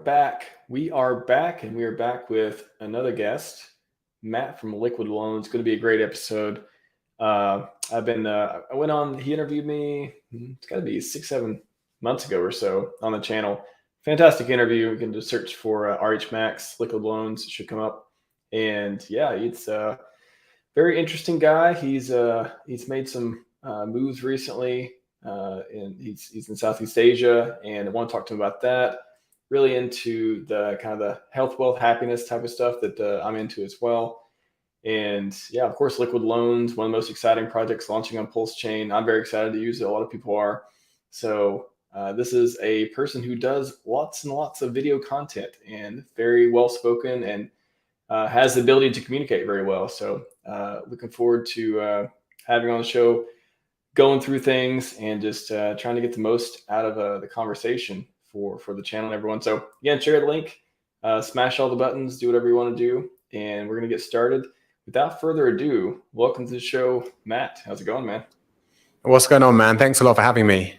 back. We are back, and we are back with another guest, Matt from Liquid Loans. It's going to be a great episode. I went on, he interviewed me, it's got to be 6-7 months ago or so on the channel. Fantastic interview. You can just search for RHMax, Liquid Loans, it should come up. And yeah, it's a very interesting guy. He's made some moves recently, and he's in Southeast Asia, and I want to talk to him about that. Really into the kind of the health, wealth, happiness type of stuff that I'm into as well. And yeah, of course, Liquid Loans, one of the most exciting projects launching on PulseChain. I'm very excited to use it. A lot of people are. So this is a person who does lots and lots of video content and very well spoken and has the ability to communicate very well. So looking forward to having on the show, going through things and just trying to get the most out of the conversation for the channel and everyone. So again, share the link, smash all the buttons, do whatever you want to do, and we're going to get started. Without further ado, welcome to the show, Matt. How's it going, man? What's going on, man? Thanks a lot for having me.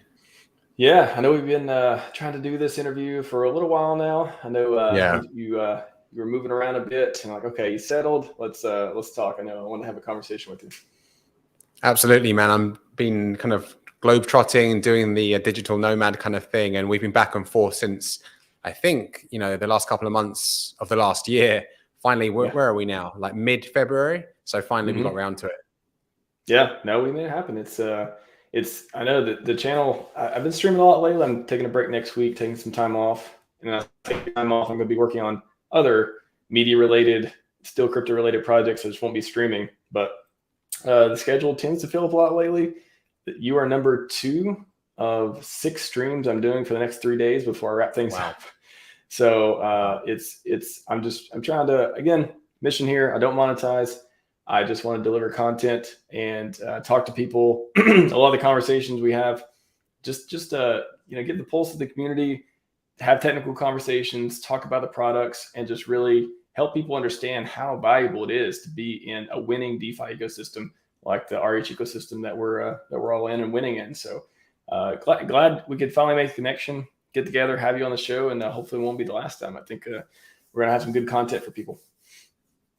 Yeah, I know we've been trying to do this interview for a little while now. I know you were moving around a bit, and like, okay, you settled. Let's talk. I want to have a conversation with you. Absolutely, man. I'm been kind of globetrotting and doing the digital nomad kind of thing, and we've been back and forth since I think the last couple of months of the last year. Finally, where are we now? Like mid-February. So finally, we got around to it. Yeah, no, we made it happen. It's I know that the channel. I've been streaming a lot lately. I'm taking a break next week, taking some time off, and I take time off. I'm going to be working on other media-related, still crypto-related projects. I just won't be streaming, but the schedule tends to fill up a lot lately. You are number 2 of 6 streams I'm doing for the next 3 days before I wrap things up. So I'm trying to, again, mission here. I don't monetize. I just want to deliver content and talk to people. A lot of the conversations we have, just get the pulse of the community, have technical conversations, talk about the products, and just really help people understand how valuable it is to be in a winning DeFi ecosystem like the RH ecosystem that we're all in and winning in. So glad we could finally make the connection, get together, have you on the show, and hopefully it won't be the last time. I think we're gonna have some good content for people.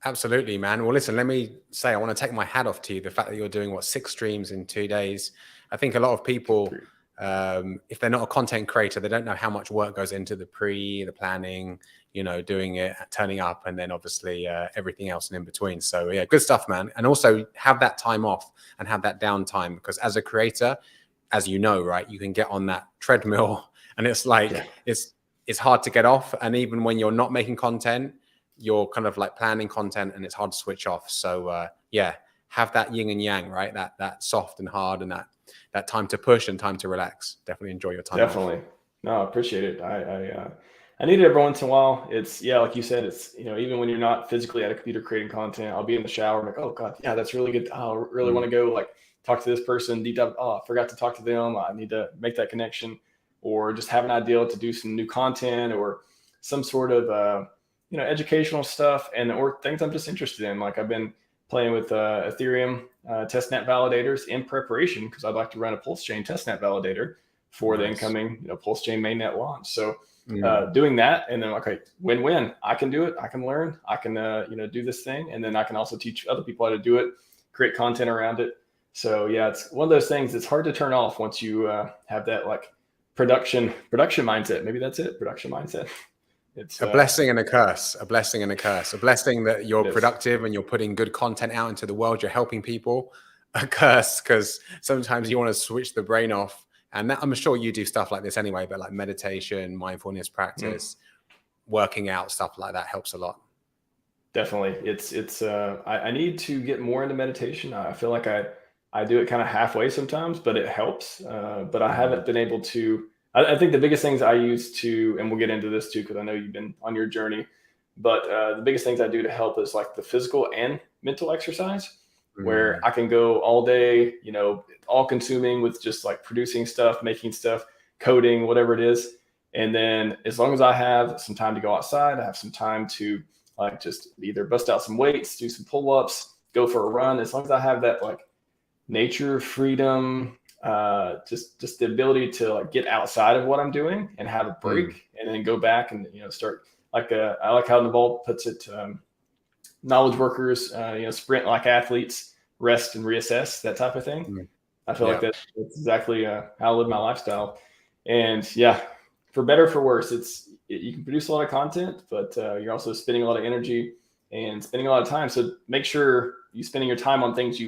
Absolutely, man. Well, listen, let me say I want to take my hat off to you. The fact that you're doing 6 streams in 2 days. I think a lot of people, if they're not a content creator, they don't know how much work goes into the planning, doing it, turning up, and then obviously everything else and in between. So yeah, good stuff, man. And also have that time off and have that downtime, because as a creator, as you know, right, you can get on that treadmill and it's like, it's hard to get off. And even when you're not making content, you're kind of like planning content and it's hard to switch off. So yeah, have that yin and yang, right? That soft and hard, and that time to push and time to relax. Definitely enjoy your time. Definitely. Off. No, I appreciate it. I need it every once in a while. It's, like you said, it's, even when you're not physically at a computer creating content, I'll be in the shower. I'm like, oh God, yeah, that's really good. I really want to go like talk to this person deep dive. Oh, I forgot to talk to them. I need to make that connection, or just have an idea to do some new content or some sort of, educational stuff or things I'm just interested in. Like I've been playing with Ethereum testnet validators in preparation, because I'd like to run a PulseChain testnet validator for the incoming PulseChain mainnet launch. So doing that, and then okay, win-win. I can do it. I can learn. I can do this thing, and then I can also teach other people how to do it, create content around it. So yeah, it's one of those things that's hard to turn off once you have that like production mindset. Maybe that's it, production mindset. It's a blessing and a curse. A blessing and a curse. A blessing that you're productive and you're putting good content out into the world. You're helping people. A curse because sometimes you want to switch the brain off. And I'm sure you do stuff like this anyway, but like meditation, mindfulness practice, working out, stuff like that helps a lot. Definitely. It's I need to get more into meditation. I feel like I do it kind of halfway sometimes, but it helps. But I haven't been able to. I think the biggest things I use to, and we'll get into this too, because I know you've been on your journey, but the biggest things I do to help is like the physical and mental exercise, where I can go all day, all consuming with just like producing stuff, making stuff, coding, whatever it is. And then as long as I have some time to go outside, I have some time to like just either bust out some weights, do some pull-ups, go for a run. As long as I have that like nature, freedom, just the ability to like get outside of what I'm doing and have a break and then go back and, start like, I like how Naval puts it, knowledge workers, sprint like athletes, rest and reassess, that type of thing. I feel like that's exactly how I live my lifestyle. And yeah, for better or for worse, you can produce a lot of content, but you're also spending a lot of energy and spending a lot of time. So make sure you're spending your time on things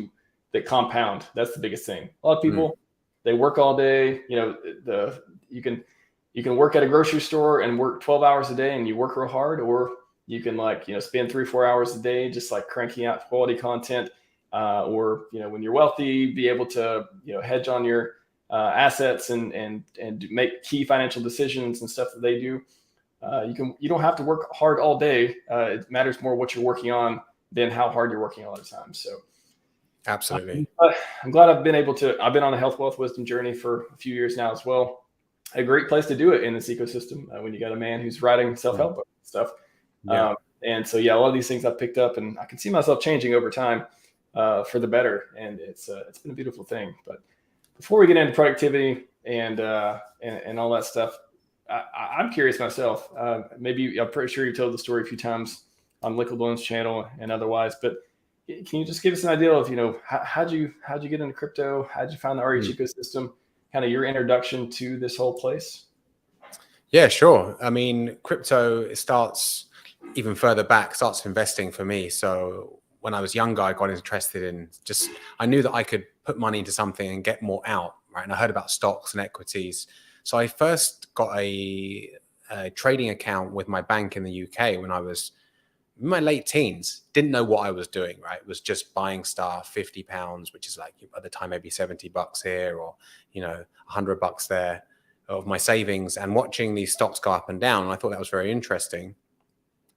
that compound. That's the biggest thing. A lot of people, they work all day. You can work at a grocery store and work 12 hours a day and you work real hard, or you can spend 3-4 hours a day just like cranking out quality content. Or when you're wealthy, be able to hedge on your assets and make key financial decisions and stuff that they do. You don't have to work hard all day. It matters more what you're working on than how hard you're working all the time. So absolutely, I'm glad I've been on a health, wealth, wisdom journey for a few years now as well. A great place to do it in this ecosystem when you got a man who's writing self-help books and stuff. And so, a lot of these things I've picked up, and I can see myself changing over time for the better. And it's been a beautiful thing. But before we get into productivity and all that stuff, I'm curious myself. Maybe I'm pretty sure you told the story a few times on Liquid Loans channel and otherwise, but can you just give us an idea of, how'd you get into crypto? How'd you find the RH ecosystem? Kind of your introduction to this whole place? Yeah, sure. I mean, crypto, it starts even further back, starts investing for me. So when I was younger, I got interested in I knew that I could put money into something and get more out, right? And I heard about stocks and equities. So I first got a trading account with my bank in the UK when I was in my late teens. Didn't know what I was doing, right? It was just buying stuff, £50, which is like at the time maybe $70 here, or $100 there, of my savings, and watching these stocks go up and down. And I thought that was very interesting.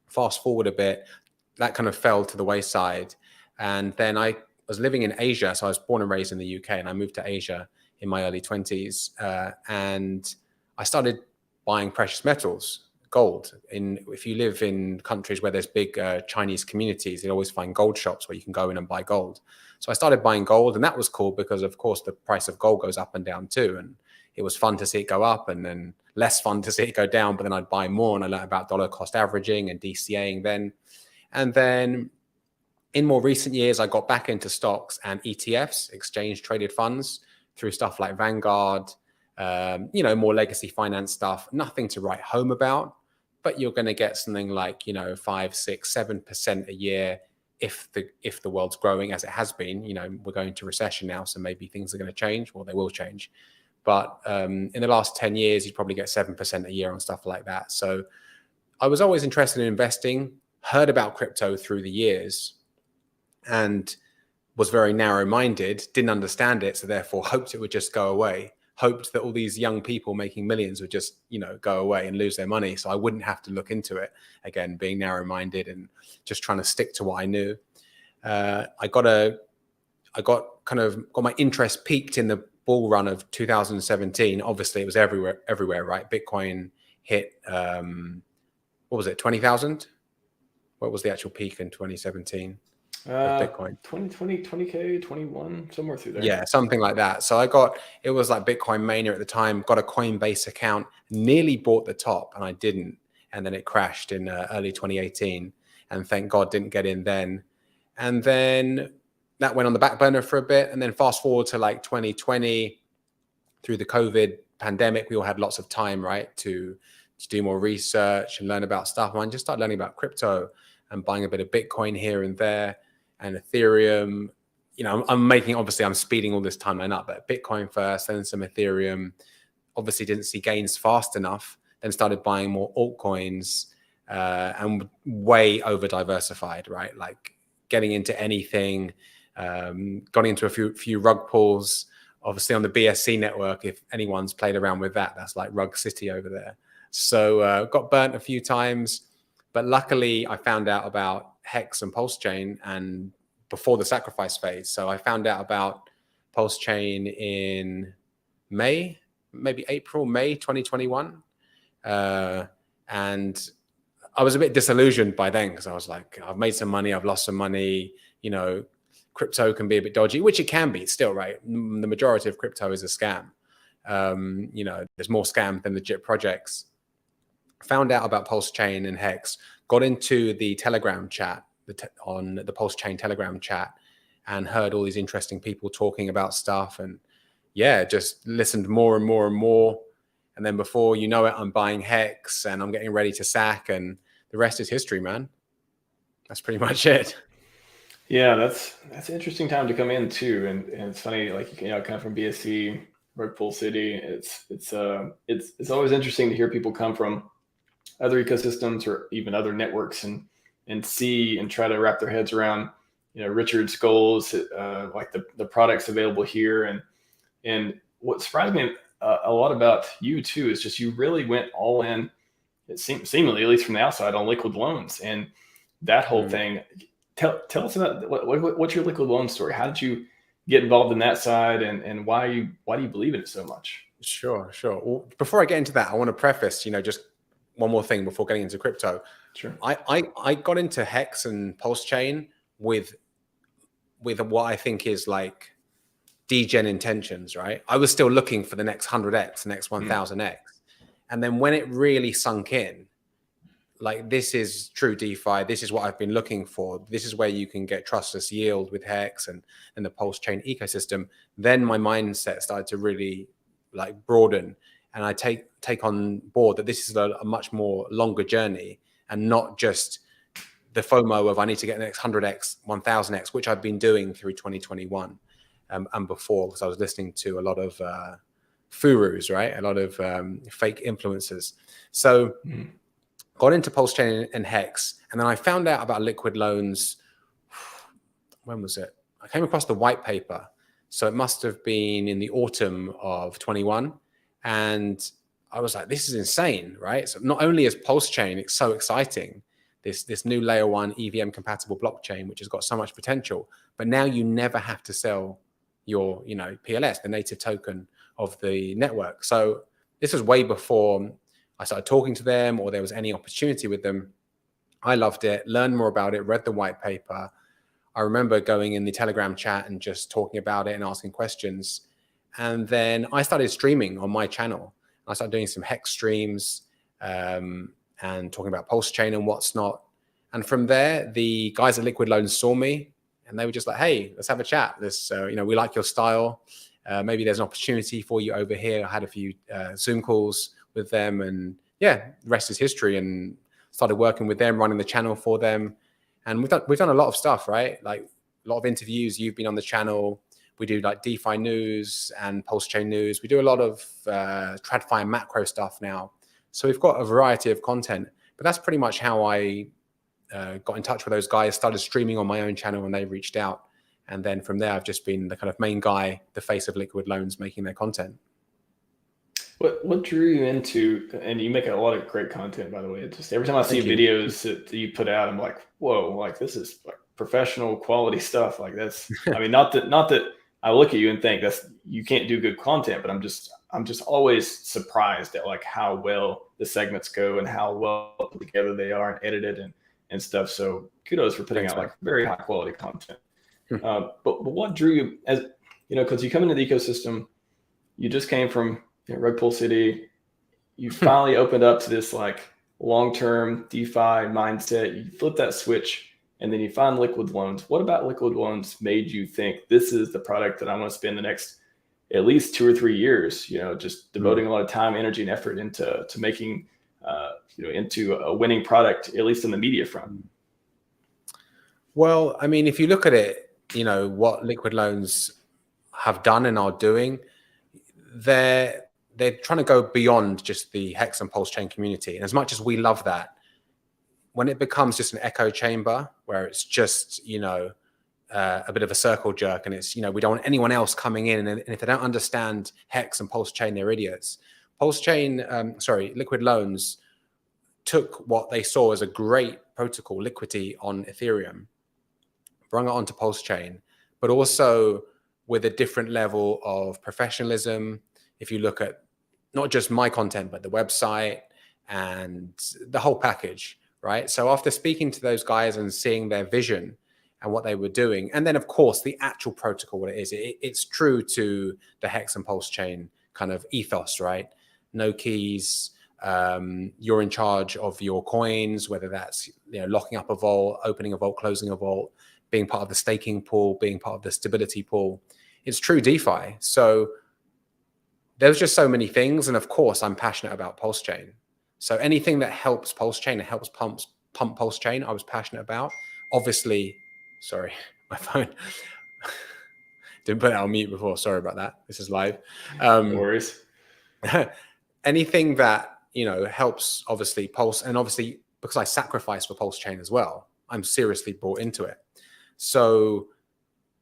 Fast forward a bit, that kind of fell to the wayside. And then I was living in Asia. So I was born and raised in the UK, and I moved to Asia in my early 20s. And I started buying precious metals, gold. If you live in countries where there's big Chinese communities, you always find gold shops where you can go in and buy gold. So I started buying gold, and that was cool because, of course, the price of gold goes up and down too. And it was fun to see it go up, and then less fun to see it go down. But then I'd buy more, and I learned about dollar cost averaging and DCAing then. And then in more recent years, I got back into stocks and ETFs, exchange traded funds, through stuff like Vanguard, more legacy finance stuff. Nothing to write home about, but you're going to get something like 5, 6, 7% a year if the world's growing as it has been. We're going to recession now, so maybe things are going to change. Well, they will change. But in the last 10 years, you probably get 7% a year on stuff like that. So I was always interested in investing, heard about crypto through the years, and was very narrow-minded, didn't understand it, so therefore hoped it would just go away, hoped that all these young people making millions would just, go away and lose their money, so I wouldn't have to look into it. Again, being narrow-minded and just trying to stick to what I knew. I got my interest peaked in the bull run of 2017. Obviously, it was everywhere, right? Bitcoin hit, what was it, 20,000? What was the actual peak in 2017? Bitcoin 20K, 21, somewhere through there. Yeah, something like that. So it was like Bitcoin mania at the time. Got a Coinbase account, nearly bought the top, and I didn't. And then it crashed in early 2018, and thank God didn't get in then. And then that went on the back burner for a bit. And then fast forward to like 2020, through the COVID pandemic, we all had lots of time, right, to do more research and learn about stuff. And I just started learning about crypto and buying a bit of Bitcoin here and there, and Ethereum. I'm speeding all this timeline up, but Bitcoin first, then some Ethereum. Obviously didn't see gains fast enough, then started buying more altcoins, and way over diversified, right? Like getting into anything, got into a few rug pulls, obviously on the BSC network. If anyone's played around with that, that's like Rug City over there. So got burnt a few times, but luckily I found out about HEX and PulseChain and before the sacrifice phase. So I found out about PulseChain in May 2021. And I was a bit disillusioned by then because I was like, I've made some money, I've lost some money, crypto can be a bit dodgy, which it can be still, right? The majority of crypto is a scam. You know, there's more scam than legit projects. Found out about PulseChain and HEX, got into the Telegram chat, on the PulseChain Telegram chat, and heard all these interesting people talking about stuff. And yeah, just listened more and more and more. And then before you know it, I'm buying HEX and I'm getting ready to sack, and the rest is history, man. That's pretty much it. Yeah, that's an interesting time to come in too, and it's funny, like, you know, kind of from BSC, Rug Pull City. It's always interesting to hear people come from other ecosystems or even other networks and see and try to wrap their heads around, you know, Richard's goals, like the products available here, and what surprised me a lot about you too is just you really went all in. It seemingly, at least from the outside, on liquid loans and that whole thing. Tell us about what's your liquid loan story. How did you get involved in that side, and why do you believe in it so much? Sure. Well, before I get into that, I want to preface, you know, just one more thing before getting into crypto. Sure. I got into HEX and PulseChain with what I think is like degen intentions, right? I was still looking for the next 100x, the next 1000x. And then when it really sunk in, like, this is true DeFi, this is what I've been looking for, this is where you can get trustless yield with HEX and the PulseChain ecosystem, then my mindset started to really like broaden. And I take on board that this is a much more longer journey, and not just the FOMO of I need to get the next 100x, 1000x, which I've been doing through 2021 and before, because I was listening to a lot of furus, right? A lot of fake influencers. So got into PulseChain and HEX, and then I found out about liquid loans. When was it? I came across the white paper. So it must have been in the autumn of 21. And I was like, this is insane, right? So not only is PulseChain, it's so exciting, this new layer 1 EVM compatible blockchain, which has got so much potential, but now you never have to sell your, you know, PLS, the native token of the network. So this was way before I started talking to them or there was any opportunity with them. I loved it, learned more about it, read the white paper. I remember going in the Telegram chat and just talking about it and asking questions. And then I started streaming on my channel. I started doing some HEX streams and talking about PulseChain and what's not. And from there, the guys at Liquid Loans saw me and they were just like, hey, let's have a chat. You know, we like your style. Maybe there's an opportunity for you over here. I had a few Zoom calls with them, and yeah, the rest is history. And started working with them, running the channel for them. And we've done a lot of stuff, right? Like a lot of interviews. You've been on the channel. We do like DeFi news and PulseChain news. We do a lot of TradFi and macro stuff now. So we've got a variety of content. But that's pretty much how I got in touch with those guys, started streaming on my own channel when they reached out. And then from there, I've just been the kind of main guy, the face of Liquid Loans, making their content. What drew you into, and you make a lot of great content, by the way. It's just every time I see videos that you put out, I'm like, whoa, like this is like professional quality stuff. Like that's, I mean, not that I look at you and think you can't do good content, but I'm just always surprised at like how well the segments go and how well put together they are and edited and stuff. So kudos for putting out like very high quality content. But what drew you, as you know, because you come into the ecosystem, you just came from Rug Pull City, you finally opened up to this like long-term DeFi mindset. You flip that switch, and then you find liquid loans. What about liquid loans made you think this is the product that I want to spend the next at least 2 or 3 years? You know, just devoting a lot of time, energy, and effort into making into a winning product, at least in the media front. Well, I mean, if you look at it, you know what liquid loans have done and are doing, they're trying to go beyond just the HEX and PulseChain community. And as much as we love that, when it becomes just an echo chamber where it's just, you know, a bit of a circle jerk, and it's, you know, we don't want anyone else coming in. And if they don't understand HEX and PulseChain, they're idiots. Liquid Loans took what they saw as a great protocol, Liquidity on Ethereum, brought it onto PulseChain, but also with a different level of professionalism. If you look at not just my content, but the website and the whole package, right? So after speaking to those guys and seeing their vision and what they were doing. And then, of course, the actual protocol, what it is, it's true to the HEX and PulseChain kind of ethos, right? No keys. You're in charge of your coins, whether that's locking up a vault, opening a vault, closing a vault, being part of the staking pool, being part of the stability pool. It's true DeFi. So there's just so many things. And of course, I'm passionate about PulseChain. So anything that helps PulseChain and helps pump PulseChain, I was passionate about. Obviously, sorry, my phone. Didn't put it on mute before. Sorry about that. This is live. No worries. Anything that, helps obviously Pulse, and obviously because I sacrificed for PulseChain as well, I'm seriously bought into it. So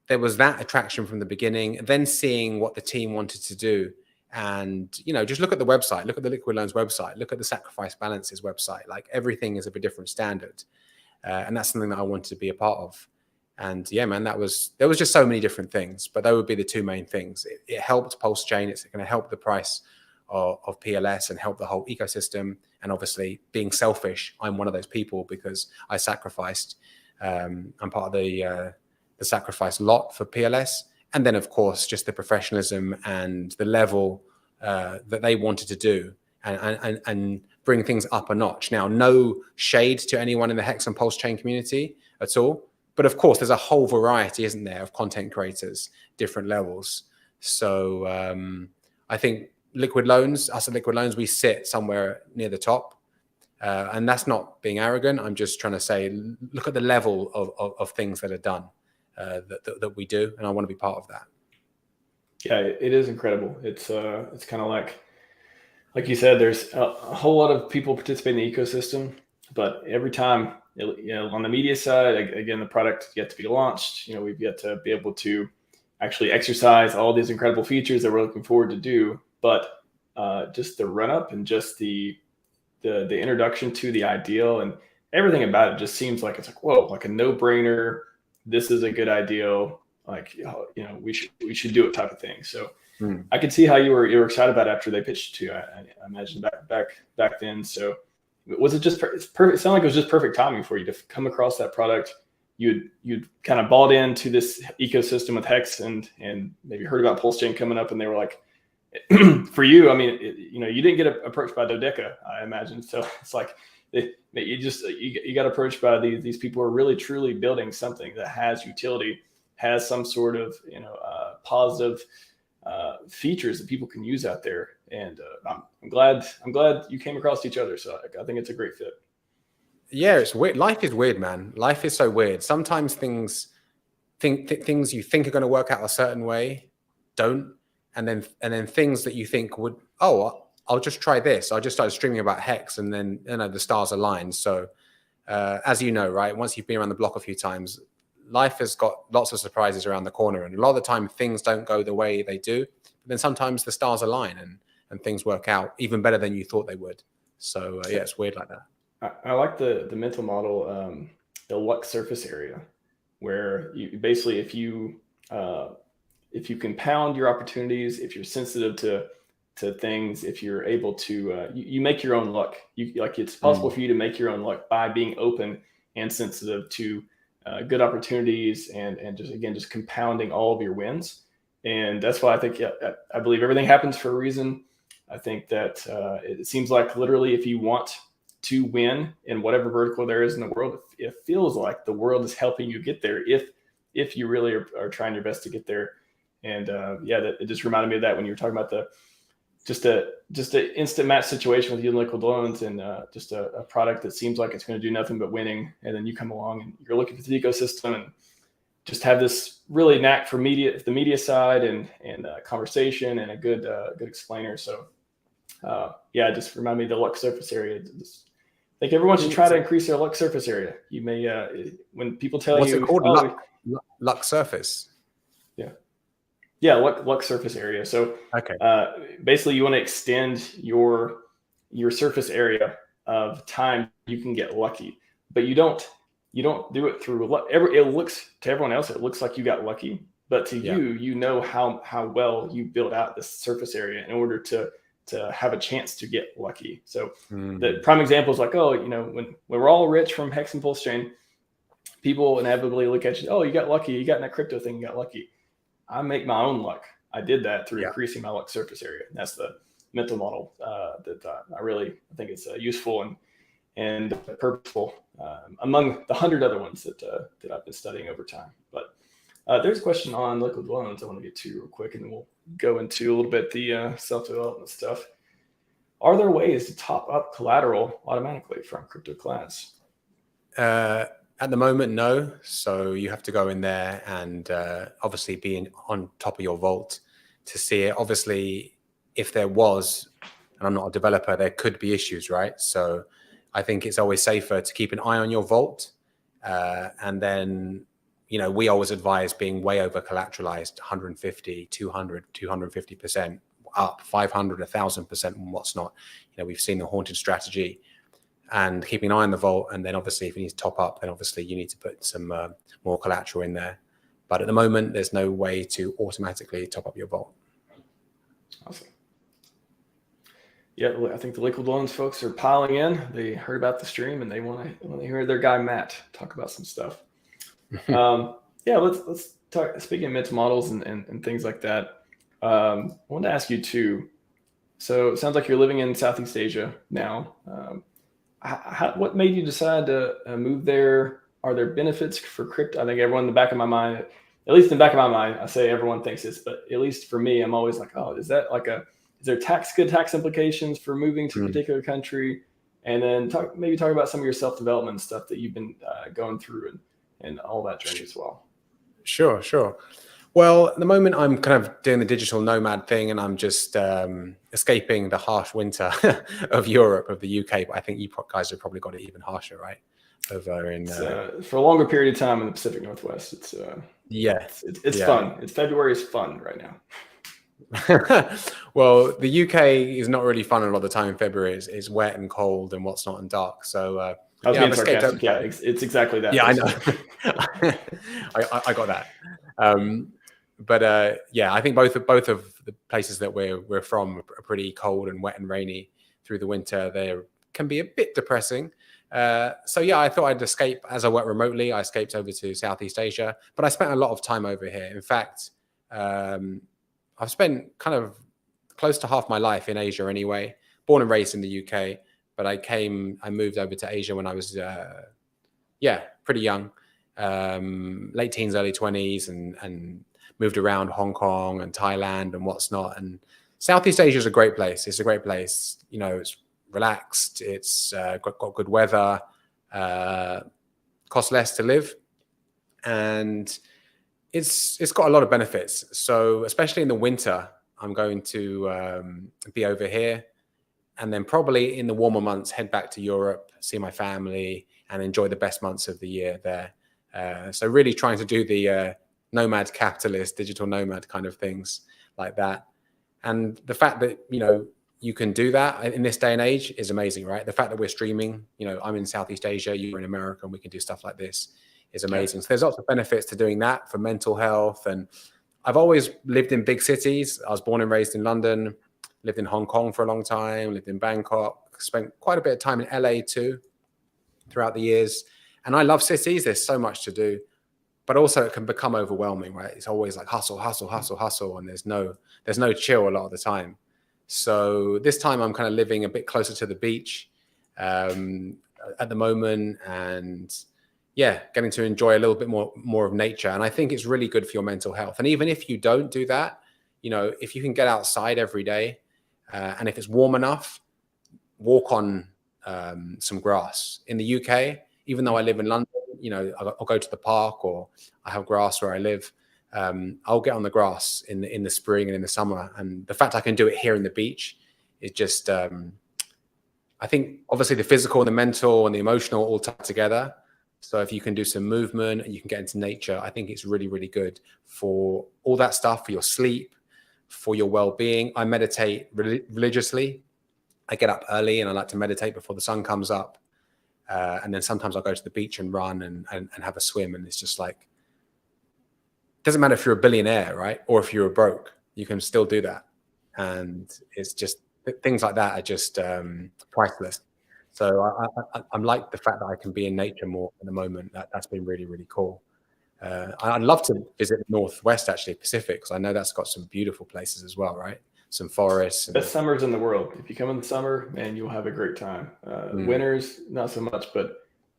there was that attraction from the beginning, then seeing what the team wanted to do. And, just look at the website, look at the Liquid Loans website, look at the Sacrifice Balances website, like everything is of a different standard. And that's something that I wanted to be a part of. And yeah, man, there was just so many different things, but those would be the two main things. It helped PulseChain. It's going to help the price of PLS and help the whole ecosystem. And obviously being selfish, I'm one of those people because I sacrificed. I'm part of the sacrifice lot for PLS. And then, of course, just the professionalism and the level that they wanted to do and bring things up a notch. Now, no shade to anyone in the HEX and PulseChain community at all. But of course, there's a whole variety, isn't there, of content creators, different levels. So I think us at Liquid Loans, we sit somewhere near the top. And that's not being arrogant. I'm just trying to say, look at the level of things that are done. That we do, and I want to be part of that. Yeah, it is incredible. It's kind of like you said, there's a whole lot of people participate in the ecosystem, but every time, on the media side, again, the product yet to be launched. We've yet to be able to actually exercise all these incredible features that we're looking forward to do. But just the run up and just the introduction to the ideal and everything about it just seems like it's like, whoa, like a no-brainer. This is a good ideal, like, we should do it type of thing. So I could see how you were excited about it after they pitched to you. I imagine back then. So was it just perfect? It sounded like it was just perfect timing for you to come across that product. You'd kind of bought into this ecosystem with HEX and maybe heard about PulseChain coming up, and they were like, for you, I mean, you didn't get approached by Dodeca, I imagine. So it's like, you got approached by these people who are really truly building something that has utility, has some sort of positive features that people can use out there. And I'm glad you came across each other. So I think it's a great fit. Yeah, it's weird. Life is weird, man. Life is so weird. Sometimes things you think are going to work out a certain way don't, and then things that you think would, I'll just try this. I just started streaming about HEX, and then the stars aligned. So as you know, right, once you've been around the block a few times, life has got lots of surprises around the corner, and a lot of the time things don't go the way they do. But then sometimes the stars align and things work out even better than you thought they would. So yeah, it's weird like that. I like the mental model, the luck surface area, where you basically, if you compound your opportunities, if you're sensitive to things, if you're able to, you make your own luck. It's possible for you to make your own luck by being open and sensitive to good opportunities and just compounding all of your wins. And that's why I think, I believe everything happens for a reason. I think that it seems like literally if you want to win in whatever vertical there is in the world, it feels like the world is helping you get there if you really are trying your best to get there. And it just reminded me of that when you were talking about just an instant match situation with you and Liquid Loans, and just a product that seems like it's going to do nothing but winning. And then you come along and you're looking for the ecosystem and just have this really knack for the media side and conversation and a good explainer. So it just reminded me of the luck surface area. I think everyone should try to increase their luck surface area. You may, when people tell what's you, it called? Luck surface. Yeah, luck surface area. So okay, basically, you want to extend your surface area of time you can get lucky, but you don't do it through luck. It looks to everyone else, it looks like you got lucky, but to you know how well you build out this surface area in order to have a chance to get lucky. So the prime example is like, when we're all rich from HEX and PulseChain, people inevitably look at you, oh, you got lucky, you got in that crypto thing, you got lucky. I make my own luck. I did that through increasing my luck surface area. And that's the mental model that I think it's useful and purposeful among the 100 other ones that I've been studying over time. But there's a question on liquid loans I want to get to real quick, and then we'll go into a little bit the self-development stuff. Are there ways to top up collateral automatically from crypto class? At the moment, no. So you have to go in there and obviously be on top of your vault to see it. Obviously, if there was, and I'm not a developer, there could be issues, right? So I think it's always safer to keep an eye on your vault. And then, we always advise being way over collateralized, 150, 200, 250% up, 500, 1,000% and what's not. We've seen the haunted strategy. And keeping an eye on the vault, and then obviously if you need to top up, then obviously you need to put some more collateral in there. But at the moment, there's no way to automatically top up your vault. Awesome. Yeah, I think the liquid loans folks are piling in. They heard about the stream and they want to hear their guy Matt talk about some stuff. Yeah, let's talk. Speaking of mental models and things like that, I wanted to ask you too. So it sounds like you're living in Southeast Asia now. What made you decide to move there? Are there benefits for crypto? I think everyone in the back of my mind, at least in the back of my mind, I say everyone thinks this, but at least for me, I'm always like, oh, is there good tax implications for moving to a particular country? And then talk about some of your self-development stuff that you've been going through and all that journey as well. Sure. Well, at the moment, I'm kind of doing the digital nomad thing, and I'm just escaping the harsh winter of Europe, of the UK. But I think you guys have probably got it even harsher, right? Over in for a longer period of time in the Pacific Northwest. It's fun. February is fun right now. Well, the UK is not really fun a lot of the time in February. It's wet and cold and what's not and dark. So I was being sarcastic. Yeah, it's exactly that. Yeah, I know. I got that. But yeah, I think both of the places that we're from are pretty cold and wet and rainy through the winter. They can be a bit depressing. So yeah, I thought I'd escape. As I work remotely, I escaped over to Southeast Asia, but I spent a lot of time over here. In fact, I've spent kind of close to half my life in Asia anyway, born and raised in the UK, but I moved over to Asia when I was, pretty young, late teens, early 20s, and moved around Hong Kong and Thailand and what's not. And Southeast Asia is a great place. It's a great place. It's relaxed. It's got good weather, costs less to live, and it's got a lot of benefits. So especially in the winter, I'm going to be over here, and then probably in the warmer months, head back to Europe, see my family, and enjoy the best months of the year there. So really trying to do the nomad capitalist, digital nomad kind of things like that. And the fact that, you can do that in this day and age is amazing, right? The fact that we're streaming, I'm in Southeast Asia, you're in America, and we can do stuff like this is amazing. So there's lots of benefits to doing that for mental health. And I've always lived in big cities. I was born and raised in London, lived in Hong Kong for a long time, lived in Bangkok, spent quite a bit of time in LA too throughout the years. And I love cities. There's so much to do, but also it can become overwhelming, right? It's always like hustle, and there's no chill a lot of the time. So this time I'm kind of living a bit closer to the beach at the moment, and getting to enjoy a little bit more of nature. And I think it's really good for your mental health. And even if you don't do that, if you can get outside every day, and if it's warm enough, walk on some grass. In the UK, even though I live in London, I'll go to the park, or I have grass where I live. I'll get on the grass in the spring and in the summer. And the fact I can do it here in the beach is just, I think obviously the physical and the mental and the emotional all tied together. So if you can do some movement and you can get into nature, I think it's really, really good for all that stuff, for your sleep, for your well-being. I meditate religiously. I get up early and I like to meditate before the sun comes up. And then sometimes I'll go to the beach and run and have a swim. And it's just like, doesn't matter if you're a billionaire, right? Or if you're broke, you can still do that. And it's just things like that are just priceless. So I'm like the fact that I can be in nature more at the moment. That's been really, really cool. I'd love to visit the Northwest, actually, Pacific, because I know that's got some beautiful places as well, right? Some forests. And Best summers in the world. If you come in the summer, man, you'll have a great time. Winters, not so much, but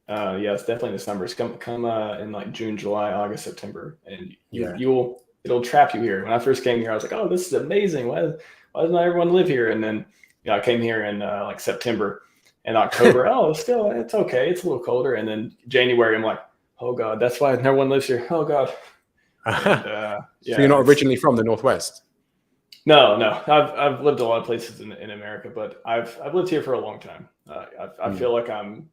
yeah, it's definitely the summers. Come in like June, July, August, September, and it'll trap you here. When I first came here, I was like, oh, this is amazing. Why doesn't everyone live here? And then I came here in like September and October. Oh, it's okay. It's a little colder. And then January, I'm like, oh God, that's why no one lives here. Oh God. And, so you're not originally from the Northwest? No. I've lived a lot of places in America, but I've lived here for a long time. I feel like I'm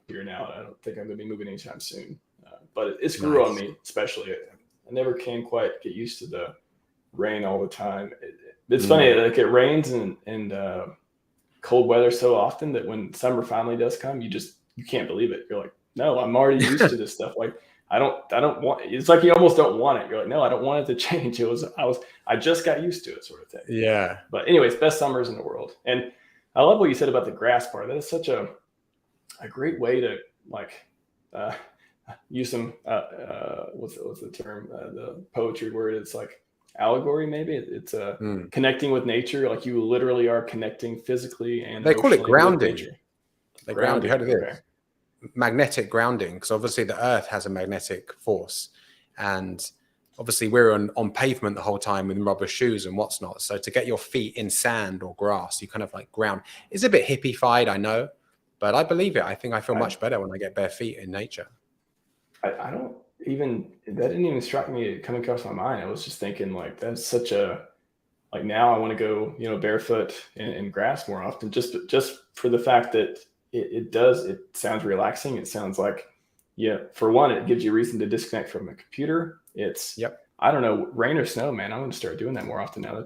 here now. I don't think I'm going to be moving anytime soon. But it's grew on me, especially. I never can quite get used to the rain all the time. It's funny, like it rains and cold weather so often that when summer finally does come, you can't believe it. You're like, no, I'm already used to this stuff. Like I don't want. It's like you almost don't want it. You're like, no, I don't want it to change. I just got used to it, sort of thing. Yeah. But anyways, best summers in the worst. And I love what you said about the grass part. That is such a great way to like use some what's the term? The poetry word. It's like allegory, maybe. It's connecting with nature. Like you literally are connecting physically and they call it grounding. They ground. You heard of it? Okay. Magnetic grounding, because obviously the earth has a magnetic force, and obviously we're on pavement the whole time with rubber shoes and what's not. So to get your feet in sand or grass, you kind of like ground. It's a bit hippie-fied, I know, but I believe it. I think I feel much better when I get bare feet in nature. I don't even, that didn't even strike me coming across my mind. I was just thinking like, that's such a, like now I want to go, barefoot in grass more often, just for the fact that it sounds relaxing. It sounds like, for one, it gives you a reason to disconnect from a computer. I don't know, rain or snow, man, I'm going to start doing that more often now.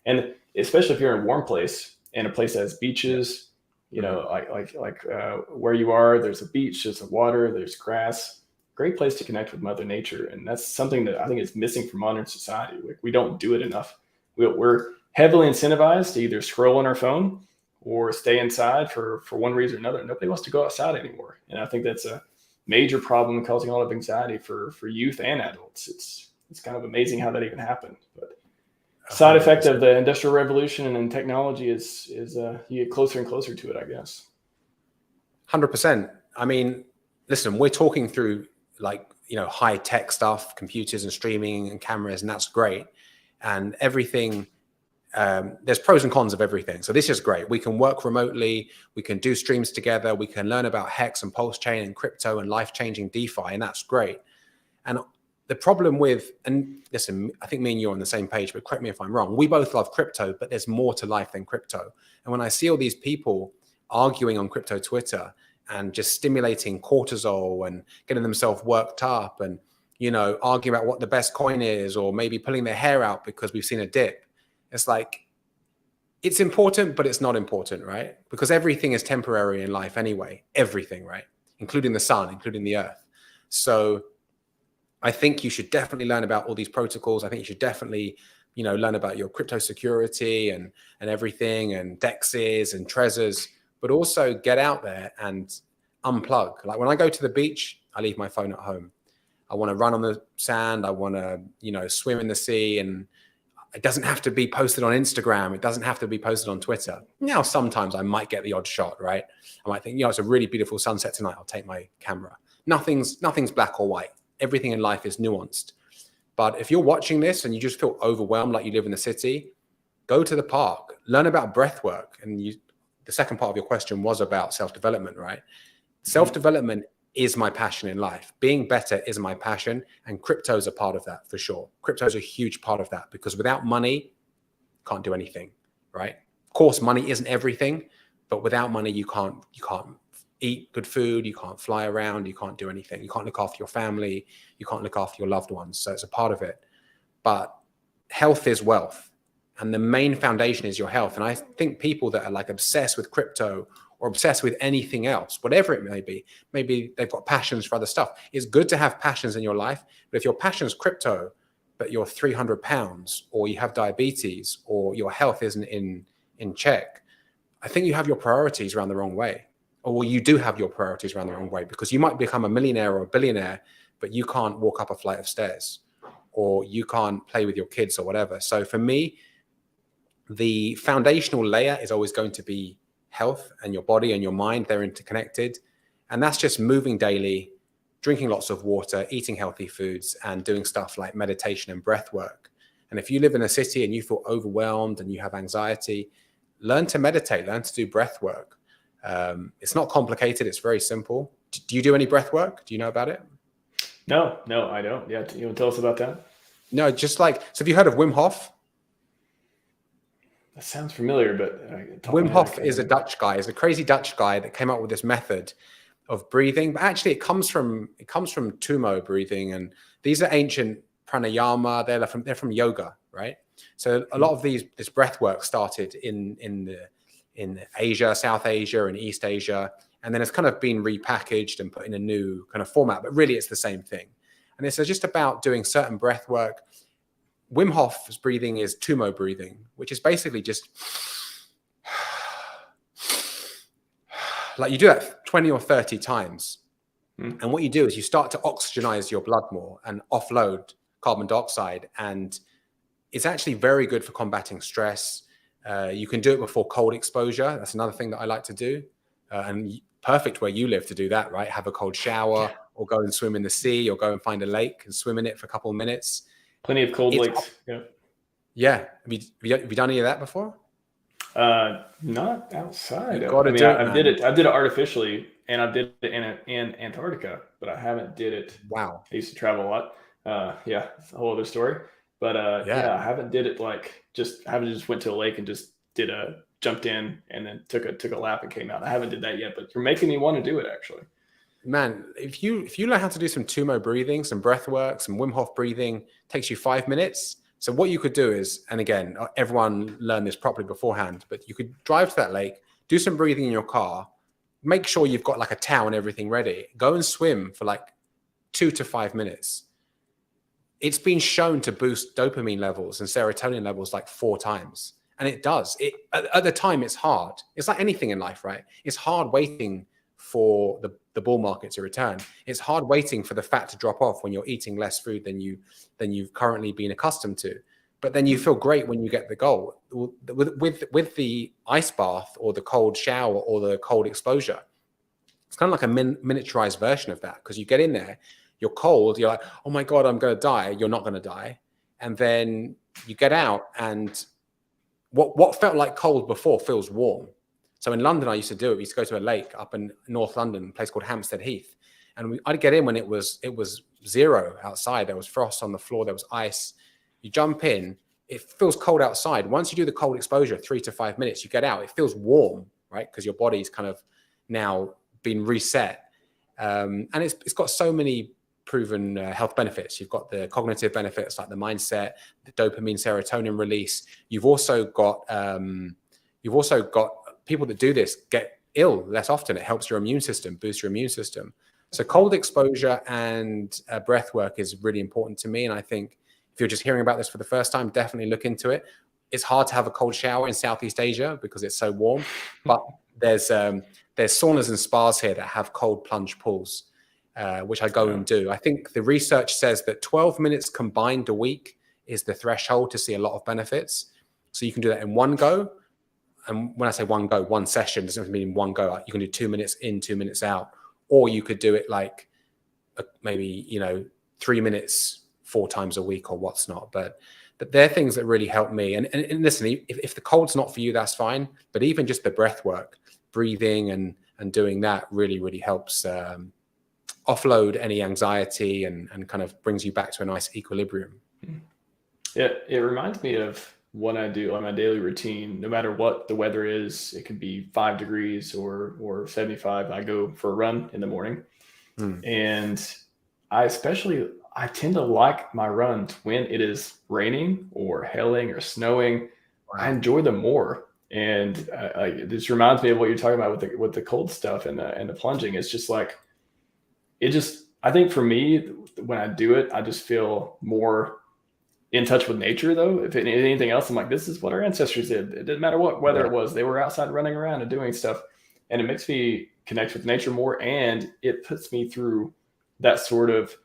And especially if you're in a warm place and a place that has beaches, like where you are, there's a beach, there's water, there's grass, great place to connect with Mother Nature. And that's something that I think is missing from modern society. Like we don't do it enough. We're heavily incentivized to either scroll on our phone or stay inside for one reason or another. Nobody wants to go outside anymore. And I think that's a major problem causing a lot of anxiety for youth and adults. It's kind of amazing how that even happened. But side effect of the Industrial Revolution and technology is you get closer and closer to it, I guess. 100%. I mean, listen, we're talking through like, high tech stuff, computers and streaming and cameras, and that's great. And everything, there's pros and cons of everything. So this is great. We can work remotely. We can do streams together. We can learn about HEX and PulseChain and crypto and life-changing DeFi, and that's great. And the problem with, and listen, I think me and you are on the same page, but correct me if I'm wrong. We both love crypto, but there's more to life than crypto. And when I see all these people arguing on crypto Twitter and just stimulating cortisol and getting themselves worked up and, arguing about what the best coin is, or maybe pulling their hair out because we've seen a dip. It's like, it's important, but it's not important, right? Because everything is temporary in life anyway, everything, right? Including the sun, including the earth. So I think you should definitely learn about all these protocols. I think you should definitely, learn about your crypto security and everything, and DEXs and Trezors, but also get out there and unplug. Like when I go to the beach, I leave my phone at home. I want to run on the sand. I want to, swim in the sea, and it doesn't have to be posted on Instagram. It doesn't have to be posted on Twitter. Now, sometimes I might get the odd shot, right? I might think, it's a really beautiful sunset tonight. I'll take my camera. Nothing's black or white. Everything in life is nuanced. But if you're watching this and you just feel overwhelmed, like you live in the city, go to the park, learn about breath work. And the second part of your question was about self-development, right? Self-development is my passion in life. Being better is my passion, and crypto is a part of that for sure. Crypto is a huge part of that, because without money, can't do anything, right? Of course, money isn't everything, but without money, you can't eat good food, you can't fly around, you can't do anything. You can't look after your family, you can't look after your loved ones. So it's a part of it. But health is wealth, and the main foundation is your health. And I think people that are like obsessed with crypto or obsessed with anything else, whatever it may be, maybe they've got passions for other stuff. It's good to have passions in your life, but if your passion is crypto, but you're 300 pounds, or you have diabetes, or your health isn't in check, I think you have your priorities around the wrong way. or you do have your priorities around the wrong way, because you might become a millionaire or a billionaire, but you can't walk up a flight of stairs, or you can't play with your kids or whatever. So for me, the foundational layer is always going to be health, and your body and your mind, they're interconnected. And that's just moving daily, drinking lots of water, eating healthy foods, and doing stuff like meditation and breath work. And if you live in a city and you feel overwhelmed and you have anxiety, learn to meditate, learn to do breath work. It's not complicated. It's very simple. Do you do any breath work? Do you know about it? No, I don't. Yeah. You want to tell us about that? No, just like, so have you heard of Wim Hof? That sounds familiar, but Wim Hof is a Dutch guy. He's a crazy Dutch guy that came up with this method of breathing. But actually, it comes from Tumo breathing, and these are ancient pranayama. They're from yoga, right? So a lot of this breath work started in Asia, South Asia, and East Asia, and then it's kind of been repackaged and put in a new kind of format. But really, it's the same thing. And it's just about doing certain breath work. Wim Hof's breathing is Tumo breathing, which is basically just like you do that 20 or 30 times. And what you do is you start to oxygenize your blood more and offload carbon dioxide. And it's actually very good for combating stress. You can do it before cold exposure. That's another thing that I like to do. And perfect where you live to do that, right? Have a cold shower, or go and swim in the sea, or go and find a lake and swim in it for a couple of minutes. Plenty of cold lakes. Yeah. Have you done any of that before? Not outside. I did it. I did it artificially, and I did it in Antarctica, but I haven't did it. Wow. I used to travel a lot. It's a whole other story. But I haven't did it I haven't just went to a lake and just jumped in and then took a lap and came out. I haven't did that yet, but you're making me want to do it actually. Man, if you learn how to do some Tumo breathing, some breath work, some Wim Hof breathing, takes you 5 minutes. So what you could do is, and again, everyone learned this properly beforehand, but you could drive to that lake, do some breathing in your car, make sure you've got like a towel and everything ready, go and swim for like 2 to 5 minutes. It's been shown to boost dopamine levels and serotonin levels like 4 times. And it does. At the time, it's hard. It's like anything in life, right? It's hard waiting for the bull market to return. It's hard waiting for the fat to drop off when you're eating less food than you've currently been accustomed to. But then you feel great when you get the goal. With the ice bath or the cold shower or the cold exposure, it's kind of like a miniaturized version of that, because you get in there, you're cold, you're like, oh my God, I'm going to die. You're not going to die. And then you get out, and what felt like cold before feels warm. So in London, I used to do it. We used to go to a lake up in North London, a place called Hampstead Heath. And I'd get in when it was 0 outside. There was frost on the floor. There was ice. You jump in. It feels cold outside. Once you do the cold exposure, 3 to 5 minutes, you get out. It feels warm, right? Because your body's kind of now been reset. And it's got so many proven health benefits. You've got the cognitive benefits like the mindset, the dopamine, serotonin release. You've also got people that do this get ill less often. It helps your immune system, boosts your immune system. So cold exposure and breath work is really important to me. And I think if you're just hearing about this for the first time, definitely look into it. It's hard to have a cold shower in Southeast Asia because it's so warm, but there's saunas and spas here that have cold plunge pools, which I go and do. I think the research says that 12 minutes combined a week is the threshold to see a lot of benefits. So you can do that in one go. And when I say one go, one session doesn't mean one go. You can do 2 minutes in, 2 minutes out, or you could do it like maybe 3 minutes 4 times a week or what's not. But they're things that really help me. And listen, if the cold's not for you, that's fine. But even just the breath work, breathing and doing that really, really helps offload any anxiety and kind of brings you back to a nice equilibrium. Yeah, it reminds me of what I do on my daily routine. No matter what the weather is, it could be 5 degrees or 75. I go for a run in the morning. And I tend to like my runs when it is raining or hailing or snowing. Wow. I enjoy them more. And this reminds me of what you're talking about with the cold stuff and the plunging. It's just like, I think for me, when I do it, I just feel more in touch with nature, though. If anything else, I'm like, this is what our ancestors did. It didn't matter what weather it was. They were outside running around and doing stuff. And it makes me connect with nature more, and it puts me through that sort of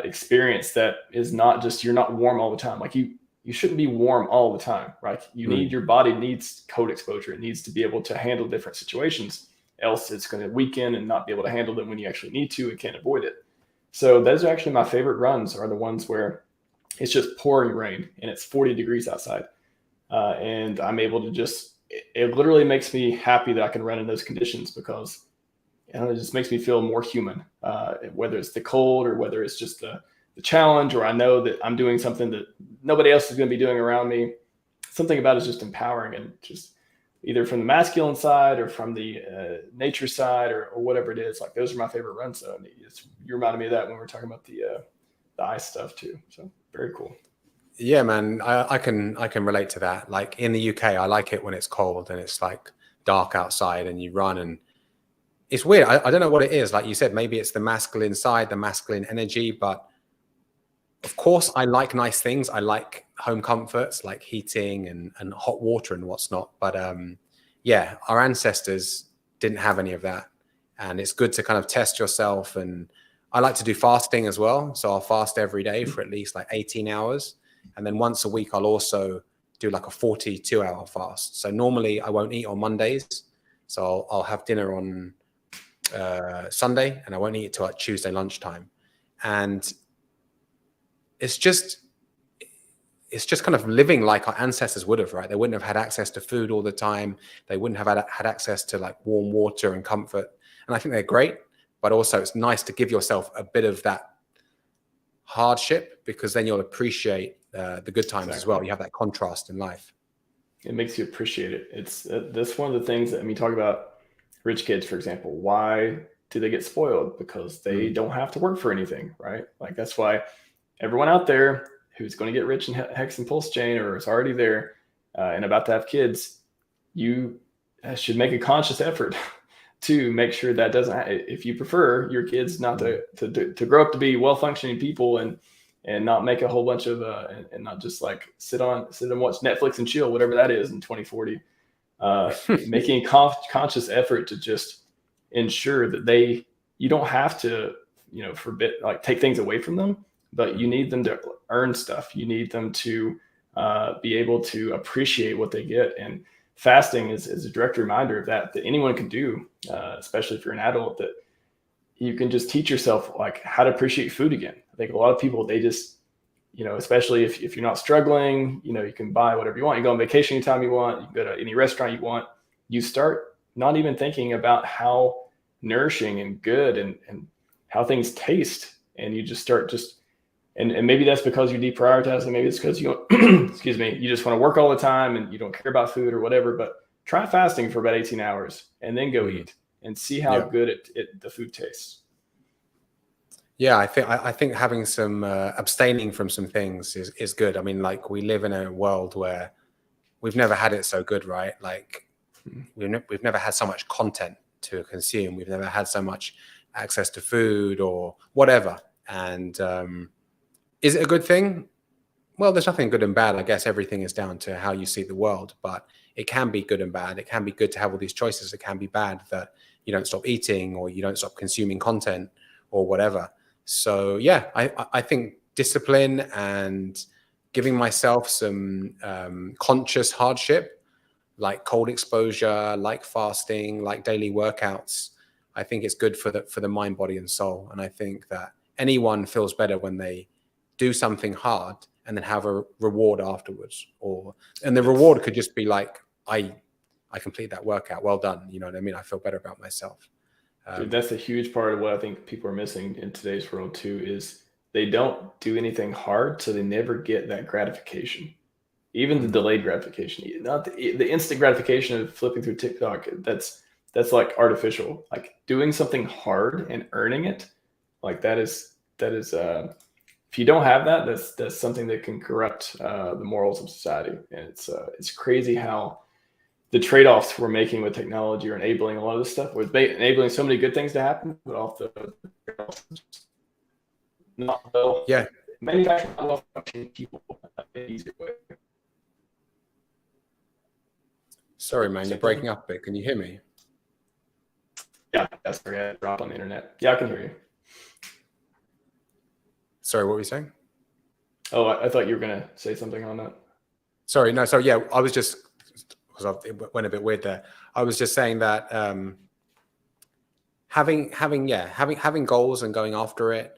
experience that is not just, you're not warm all the time. Like you shouldn't be warm all the time, right? You need, your body needs cold exposure. It needs to be able to handle different situations, else it's going to weaken and not be able to handle them when you actually need to and can't avoid it. So those are actually my favorite runs, are the ones where it's just pouring rain and it's 40 degrees outside. And I'm able to just, it literally makes me happy that I can run in those conditions, because it just makes me feel more human, whether it's the cold or whether it's just the challenge, or I know that I'm doing something that nobody else is going to be doing around me. Something about it is just empowering, and just either from the masculine side or from the nature side, or whatever it is. Like those are my favorite runs. So you reminded me of that when we were talking about the ice stuff too. So very cool. Yeah, man, I can relate to that. Like in the UK, I like it when it's cold and it's like dark outside and you run, and it's weird. I don't know what it is. Like you said, maybe it's the masculine side, the masculine energy, but of course I like nice things. I like home comforts, like heating and hot water and what's not. But yeah, our ancestors didn't have any of that. And it's good to kind of test yourself. And I like to do fasting as well. So I'll fast every day for at least like 18 hours. And then once a week, I'll also do like a 42-hour fast. So normally I won't eat on Mondays. So I'll have dinner on Sunday, and I won't eat it till like Tuesday lunchtime. And it's just kind of living like our ancestors would have, right? They wouldn't have had access to food all the time. They wouldn't have had access to like warm water and comfort. And I think they're great, but also it's nice to give yourself a bit of that hardship, because then you'll appreciate the good times as well. You have that contrast in life. It makes you appreciate it. It's that's one of the things that, I mean, talk about rich kids, for example. Why do they get spoiled? Because they don't have to work for anything, right? Like that's why everyone out there who's going to get rich in HEX and PulseChain, or is already there and about to have kids, you should make a conscious effort to make sure that doesn't, if you prefer your kids not to grow up to be well-functioning people and not make a whole bunch of and not just like sit and watch Netflix and chill, whatever that is in 2040, making a conscious effort to just ensure that you don't have to, forbid, like take things away from them, but you need them to earn stuff. You need them to be able to appreciate what they get. And fasting is a direct reminder of that anyone can do, especially if you're an adult, that you can just teach yourself like how to appreciate food again. I think a lot of people, they just, especially if you're not struggling, you can buy whatever you want. You go on vacation anytime you want. You can go to any restaurant you want. You start not even thinking about how nourishing and good and how things taste. And you just start and maybe that's because you deprioritize, and maybe it's because you excuse me, you just want to work all the time and you don't care about food or whatever. But try fasting for about 18 hours and then go eat and see how good the food tastes. Yeah, I think having some abstaining from some things is good. I mean, like we live in a world where we've never had it so good, right? Like we've never had so much content to consume. We've never had so much access to food or whatever. And is it a good thing? Well, there's nothing good and bad. I guess everything is down to how you see the world, but it can be good and bad. It can be good to have all these choices. It can be bad that you don't stop eating or you don't stop consuming content or whatever. So yeah, I think discipline and giving myself some conscious hardship, like cold exposure, like fasting, like daily workouts, I think it's good for the mind, body, and soul. And I think that anyone feels better when they do something hard and then have a reward afterwards. And the reward could just be like, I complete that workout. Well done. You know what I mean? I feel better about myself. Dude, that's a huge part of what I think people are missing in today's world too, is they don't do anything hard, so they never get that gratification. Even the delayed gratification, not the instant gratification of flipping through TikTok. That's like artificial. Like doing something hard and earning it, like that is if you don't have that, that's something that can corrupt the morals of society. And it's crazy how the trade-offs we're making with technology are enabling a lot of this stuff. We're enabling so many good things to happen, but also not well. Yeah. Manufacturing not well functioning people in an easier way. Sorry, man, you're breaking up a bit. Can you hear me? Yeah, that's sorry, I had a drop on the internet. Yeah, I can hear you. Sorry, what were you saying? Oh, I thought you were going to say something on that. Sorry, no. So yeah, I was just, because it went a bit weird there. I was just saying that having goals and going after it.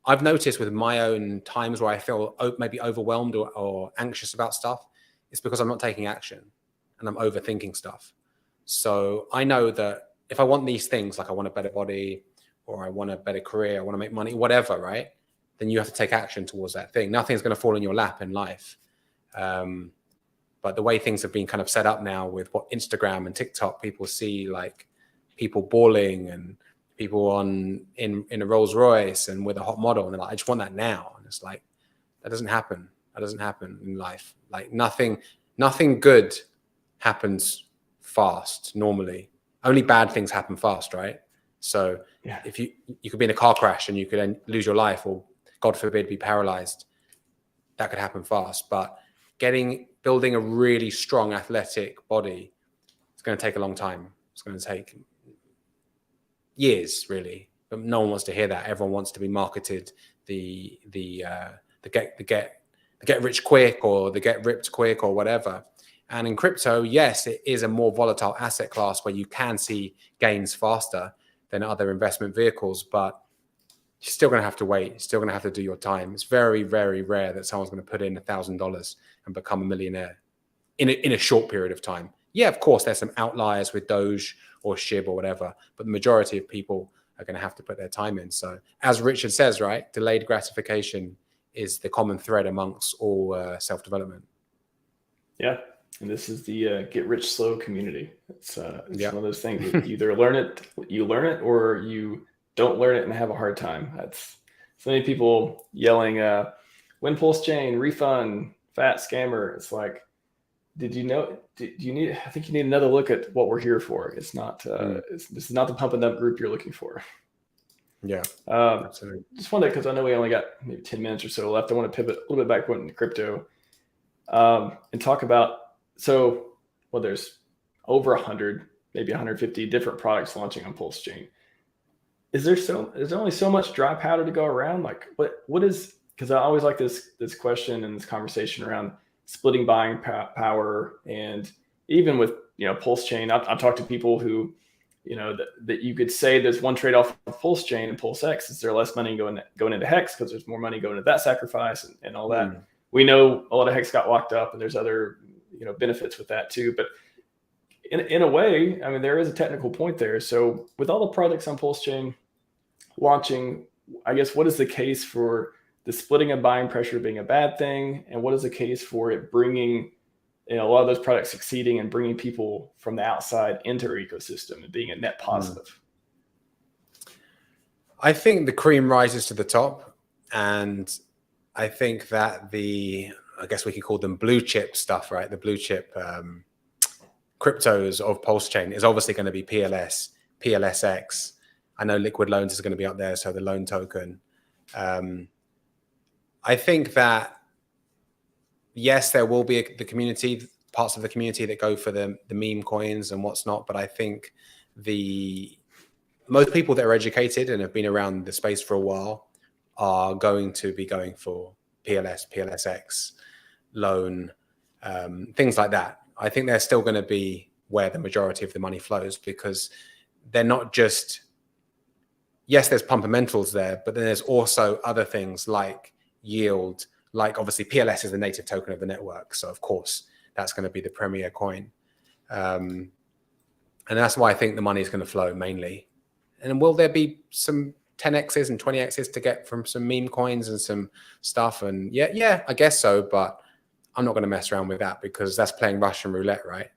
I've noticed with my own times where I feel maybe overwhelmed or anxious about stuff, it's because I'm not taking action and I'm overthinking stuff. So I know that if I want these things, like I want a better body or I want a better career, I want to make money, whatever, right? Then you have to take action towards that thing. Nothing's going to fall in your lap in life. But the way things have been kind of set up now with what Instagram and TikTok, people see like people balling and people in a Rolls Royce and with a hot model, and they're like, I just want that now. And it's like, that doesn't happen. That doesn't happen in life. Like nothing good happens fast normally. Only bad things happen fast, right? So Yeah. if you could be in a car crash and you could then lose your life, or God forbid, be paralyzed, that could happen fast. But building a really strong athletic body, it's going to take a long time. It's going to take years, really. But no one wants to hear that. Everyone wants to be marketed the get rich quick or the get ripped quick or whatever. And in crypto, yes, it is a more volatile asset class where you can see gains faster than other investment vehicles, but you're still going to have to wait. You're still going to have to do your time. It's very, very rare that someone's going to put in $1,000 and become a millionaire in a short period of time. Yeah, of course, there's some outliers with Doge or SHIB or whatever, but the majority of people are going to have to put their time in. So as Richard says, right, delayed gratification is the common thread amongst all self-development. Yeah. And this is the get rich slow community. It's one of those things. You either learn it, or you don't learn it and have a hard time. That's so many people yelling, "Win PulseChain, refund, fat scammer." It's like, did you know? Do you need? I think you need another look at what we're here for. It's not. This is not the pump and dump group you're looking for. Yeah, absolutely. Just wanted, because I know we only got maybe 10 minutes or so left. I want to pivot a little bit back into crypto, and talk about. So, well, there's over 100, maybe 150 different products launching on PulseChain. Is there only so much dry powder to go around? Like, what is? Because I always like this question and this conversation around splitting buying power, and even with PulseChain, I've talked to people who, that you could say there's one trade-off of PulseChain and PulseX is there less money going into HEX because there's more money going into that sacrifice and all that. We know a lot of HEX got locked up, and there's other benefits with that too. But in a way, I mean, there is a technical point there. So with all the products on PulseChain launching, I guess, what is the case for the splitting of buying pressure being a bad thing, and what is the case for it bringing a lot of those products succeeding and bringing people from the outside into our ecosystem and being a net positive? I think the cream rises to the top, and I think that I guess we could call them blue chip stuff, right? The blue chip cryptos of PulseChain is obviously going to be PLS, PLSX. I know Liquid Loans is going to be up there, so the loan token. I think that, yes, there will be parts of the community that go for the meme coins and what's not, but I think most people that are educated and have been around the space for a while are going to be going for PLS, PLSX, loan, things like that. I think they're still going to be where the majority of the money flows, because they're not just, yes, there's fundamentals there, but then there's also other things like yield, like obviously PLS is the native token of the network. So of course, that's going to be the premier coin. And that's why I think the money is going to flow mainly. And will there be some 10Xs and 20Xs to get from some meme coins and some stuff? And yeah, I guess so. But I'm not going to mess around with that, because that's playing Russian roulette, right?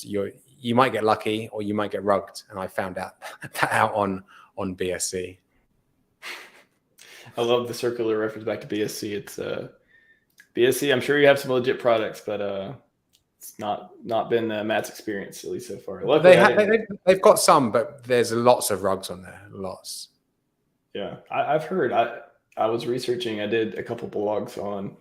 You might get lucky or you might get rugged. And I found that out on BSC. I love the circular reference back to BSC. It's BSC. I'm sure you have some legit products, but it's not been Matt's experience, at least so far. They've got some, but there's lots of rugs on there. Lots. Yeah, I've heard. I was researching. I did a couple blogs on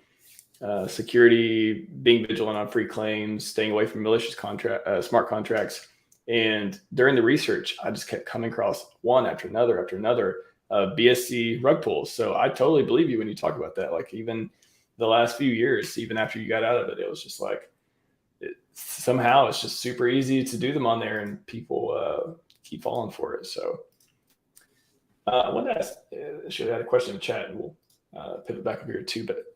security, being vigilant on free claims, staying away from malicious smart contracts, And during the research, I just kept coming across one after another BSC rug pulls. So I totally believe you when you talk about that. Like even the last few years, even after you got out of it, it was just like somehow it's just super easy to do them on there, and people keep falling for it. So I wanted to ask, actually I had a question in the chat, and we'll pivot back over here too. But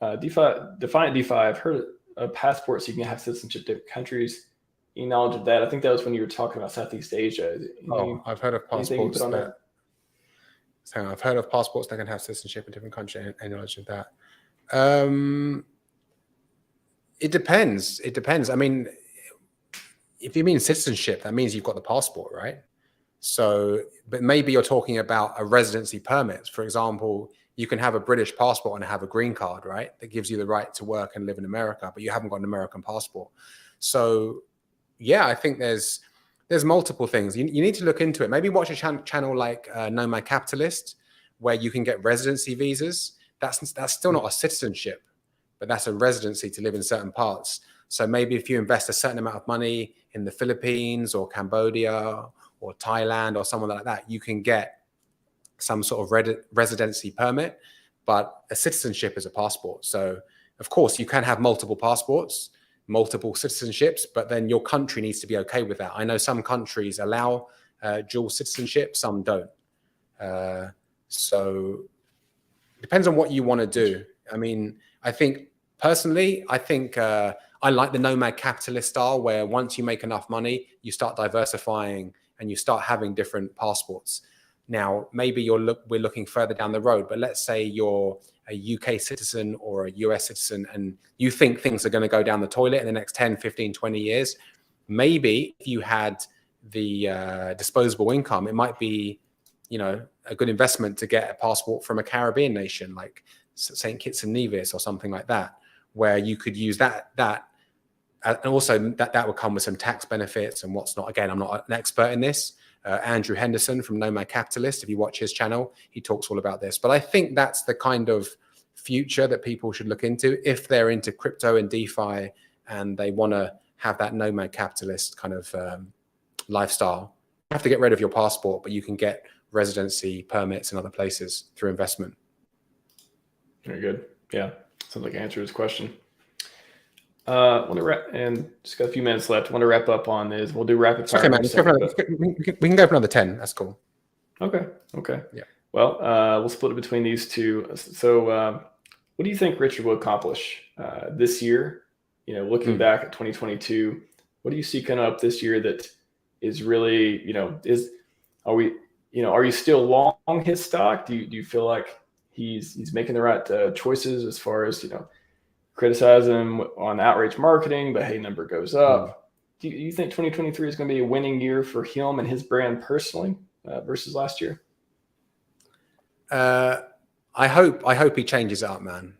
Defiant DeFi, I've heard of passports, you can have citizenship in different countries. Any knowledge of that? I think that was when you were talking about Southeast Asia. I've heard of passports that. So I've heard of passports that can have citizenship in different countries. Any knowledge of that? It depends. It depends. I mean, if you mean citizenship, that means you've got the passport, right? So, but maybe you're talking about a residency permit. For example, you can have a British passport and have a green card, right? That gives you the right to work and live in America, but you haven't got an American passport. So yeah, I think there's multiple things. You need to look into it. Maybe watch a channel like Nomad Capitalist, where you can get residency visas. That's still not a citizenship, but that's a residency to live in certain parts. So maybe if you invest a certain amount of money in the Philippines or Cambodia or Thailand or somewhere like that, you can get some sort of residency permit, but a citizenship is a passport. So of course you can have multiple passports, multiple citizenships, but then your country needs to be okay with that. I know some countries allow dual citizenship, some don't. So it depends on what you want to do. I mean, I think personally, I like the nomad capitalist style, where once you make enough money, you start diversifying and you start having different passports. Now, maybe we're looking further down the road, but let's say you're a UK citizen or a US citizen and you think things are going to go down the toilet in the next 10, 15, 20 years. Maybe if you had the disposable income, it might be, a good investment to get a passport from a Caribbean nation like St. Kitts and Nevis or something like that, where you could use that and also that would come with some tax benefits and what's not. Again, I'm not an expert in this. Andrew Henderson from Nomad Capitalist, if you watch his channel, he talks all about this. But I think that's the kind of future that people should look into if they're into crypto and DeFi and they want to have that nomad capitalist kind of lifestyle. You have to get rid of your passport, but you can get residency permits in other places through investment. Very good. Yeah, sounds like I answered his question. Want to wrap, and just got a few minutes left. Want to wrap up on this. We'll do rapid fire. Okay, man. We can go for another 10. That's cool. Okay. Yeah. Well, we'll split it between these two. So, what do you think Richard will accomplish this year? Looking back at 2022, what do you see coming up this year that is really, are you still long his stock? Do you feel like he's making the right choices as far as, criticize him on outrage marketing, but hey, number goes up. Do you think 2023 is going to be a winning year for him and his brand personally versus last year? I hope he changes it up, man.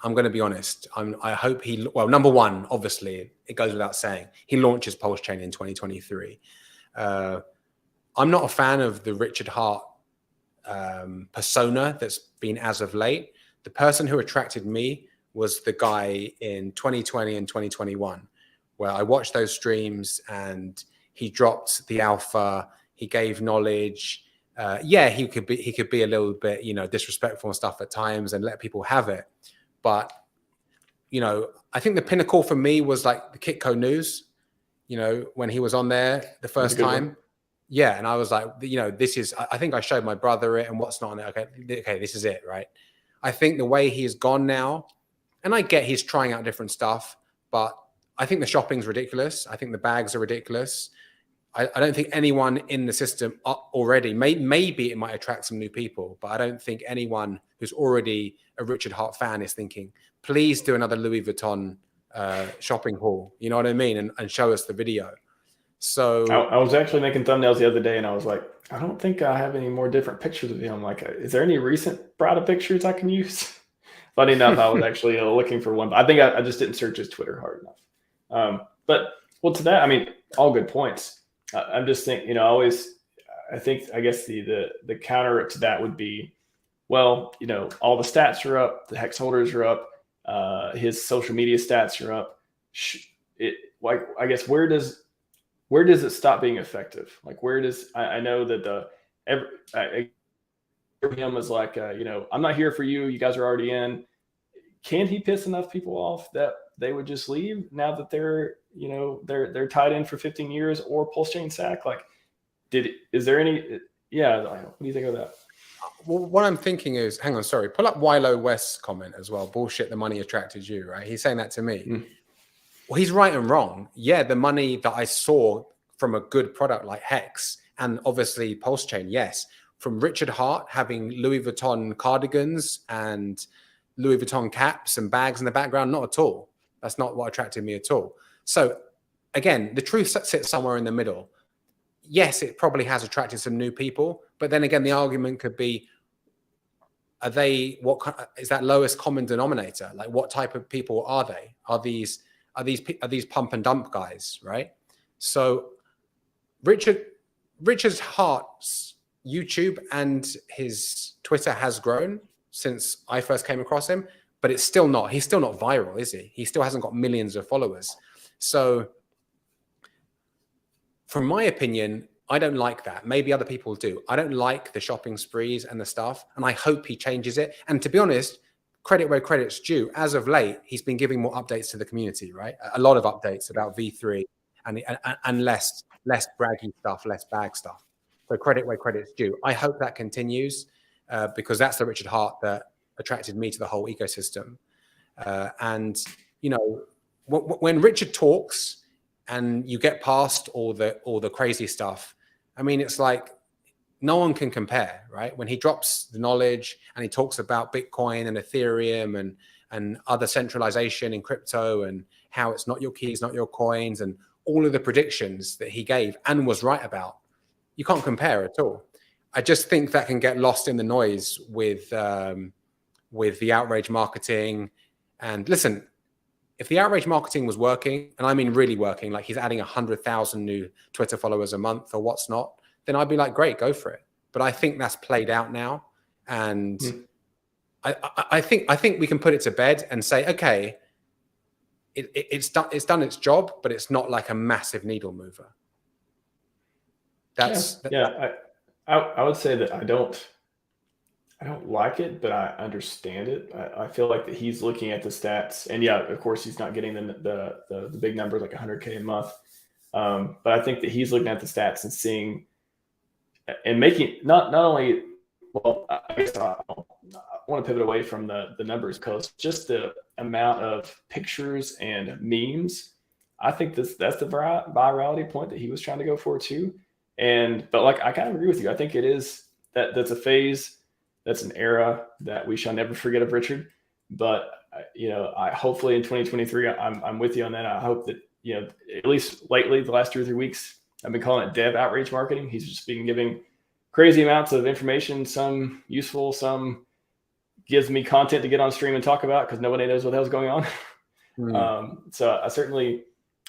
I'm going to be honest. I hope number one, obviously, it goes without saying, he launches PulseChain in 2023. I'm not a fan of the Richard Hart persona that's been as of late. The person who attracted me was the guy in 2020 and 2021, where I watched those streams and he dropped the alpha, he gave knowledge. He could be a little bit, disrespectful and stuff at times and let people have it. But, I think the pinnacle for me was like the Kitco News, when he was on there the first time. One. Yeah. And I was like, I think I showed my brother it and what's not on it. Okay, this is it, right? I think the way he's gone now, and I get he's trying out different stuff, but I think the shopping's ridiculous. I think the bags are ridiculous. I don't think anyone in the system already, maybe it might attract some new people, but I don't think anyone who's already a Richard Hart fan is thinking, please do another Louis Vuitton shopping haul. You know what I mean? And show us the video. So I was actually making thumbnails the other day and I was like, I don't think I have any more different pictures of him. Like, is there any recent Prada pictures I can use? Funny enough, I was actually looking for one, but I think I just didn't search his Twitter hard enough. But to that, I mean, all good points. I'm just thinking, I guess the counter to that would be, well, all the stats are up, the HEX holders are up, his social media stats are up. I guess where does where does it stop being effective? Like, where does I know that him was like, I'm not here for you. You guys are already in. Can he piss enough people off that they would just leave now that they're tied in for 15 years or PulseChain sack? Like, is there any? Yeah, what do you think of that? Well, what I'm thinking is, hang on, sorry, pull up Wilo West's comment as well. Bullshit, the money attracted you, right? He's saying that to me. Mm. Well, he's right and wrong. Yeah, the money that I saw from a good product like HEX and obviously PulseChain, yes. From Richard Hart having Louis Vuitton cardigans and Louis Vuitton caps and bags in the background, not at all. That's not what attracted me at all. So again, the truth sits somewhere in the middle. Yes, it probably has attracted some new people, but then again, the argument could be, is that lowest common denominator? Like, what type of people are they? Are these pump and dump guys, right? So Richard Hart's YouTube and his Twitter has grown since I first came across him, but he's still not viral, is he? He still hasn't got millions of followers. So from my opinion, I don't like that. Maybe other people do. I don't like the shopping sprees and the stuff, and I hope he changes it. And to be honest, credit where credit's due. As of late, he's been giving more updates to the community, right? A lot of updates about V3 and less braggy stuff, less bag stuff. So credit where credit's due. I hope that continues because that's the Richard Hart that attracted me to the whole ecosystem. And when Richard talks, and you get past all the crazy stuff, I mean, it's like no one can compare, right? When he drops the knowledge and he talks about Bitcoin and Ethereum and other centralization in crypto and how it's not your keys, not your coins, and all of the predictions that he gave and was right about, you can't compare at all. I just think that can get lost in the noise with the outrage marketing. And listen, if the outrage marketing was working, and I mean really working, like he's adding 100,000 new Twitter followers a month or what's not, then I'd be like, great, go for it. But I think that's played out now. And I think we can put it to bed and say, okay, it's done its job, but it's not like a massive needle mover. I would say that I don't like it, but I understand it. I feel like that he's looking at the stats, and yeah, of course, he's not getting the big numbers like 100K a month. But I think that he's looking at the stats and seeing and making not only, well, I guess I want to pivot away from the numbers because just the amount of pictures and memes, I think that's the virality point that he was trying to go for too. But like, I kind of agree with you. I think it is that's a phase. That's an era that we shall never forget of Richard. But I hopefully in 2023, I'm with you on that. I hope that at least lately, the last 2 or 3 weeks, I've been calling it dev outreach marketing. He's just been giving crazy amounts of information, some useful, some gives me content to get on stream and talk about because nobody knows what the hell's going on. So I certainly,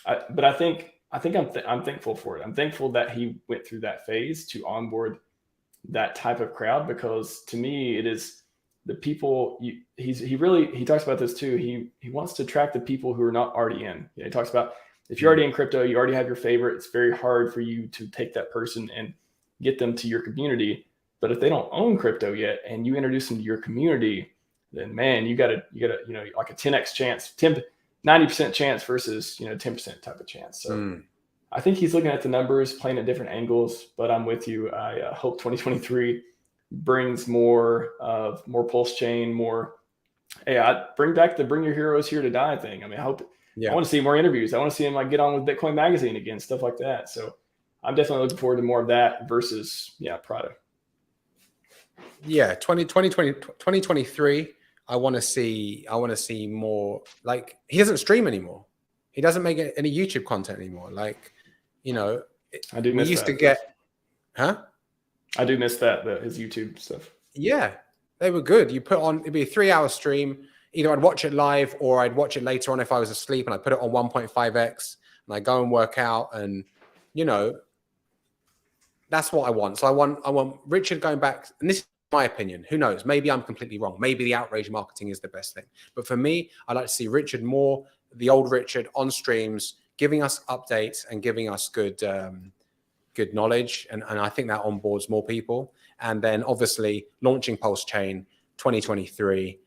but I think I'm thankful for it. I'm thankful that he went through that phase to onboard that type of crowd, because to me it is the people he talks about this too. He wants to attract the people who are not already in. He talks about if you're already in crypto, you already have your favorite. It's very hard for you to take that person and get them to your community. But if they don't own crypto yet and you introduce them to your community, then man, you gotta like a 10x chance, 90% chance versus 10% type of chance. So I think he's looking at the numbers, playing at different angles, but I'm with you. I hope 2023 brings more PulseChain, more. Hey, I bring back the "Bring Your Heroes Here to Die" thing. I mean, I hope. Yeah. I want to see more interviews. I want to see him like get on with Bitcoin Magazine again, stuff like that. So I'm definitely looking forward to more of that versus Prada. Yeah, 2023. I want to see more. Like, he doesn't stream anymore. He doesn't make any YouTube content anymore. Like, I do miss used to get, I do miss his YouTube stuff. Yeah, they were good. You put on, it'd be a 3-hour stream. Either I'd watch it live or I'd watch it later on if I was asleep, and I put it on 1.5x and I go and work out, and that's what I want. So I want Richard going back, and this is my opinion. Who knows? Maybe I'm completely wrong. Maybe the outrage marketing is the best thing. But for me, I like to see Richard more, the old Richard on streams, giving us updates and giving us good knowledge. And I think that onboards more people. And then obviously launching PulseChain 2023,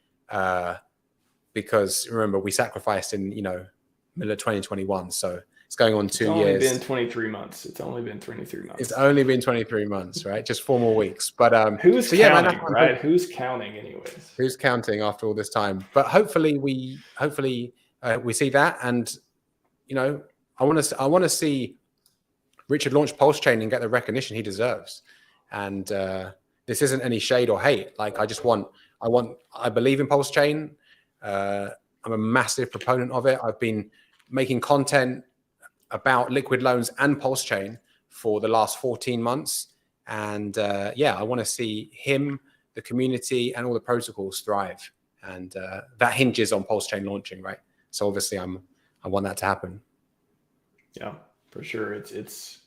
because remember, we sacrificed in, middle of 2021. So it's going on 2 years. It's only been 23 months. It's only been 23 months. It's only been 23 months, right? Just 4 more weeks. But who's counting, right? Who's counting anyways? Who's counting after all this time? But hopefully we see that. And, I want to see Richard launch PulseChain and get the recognition he deserves. And this isn't any shade or hate. Like, I believe in PulseChain. I'm a massive proponent of it. I've been making content about liquid loans and PulseChain for the last 14 months. And I want to see him, the community, and all the protocols thrive. And that hinges on PulseChain launching, right? So obviously I want that to happen. Yeah, for sure. It's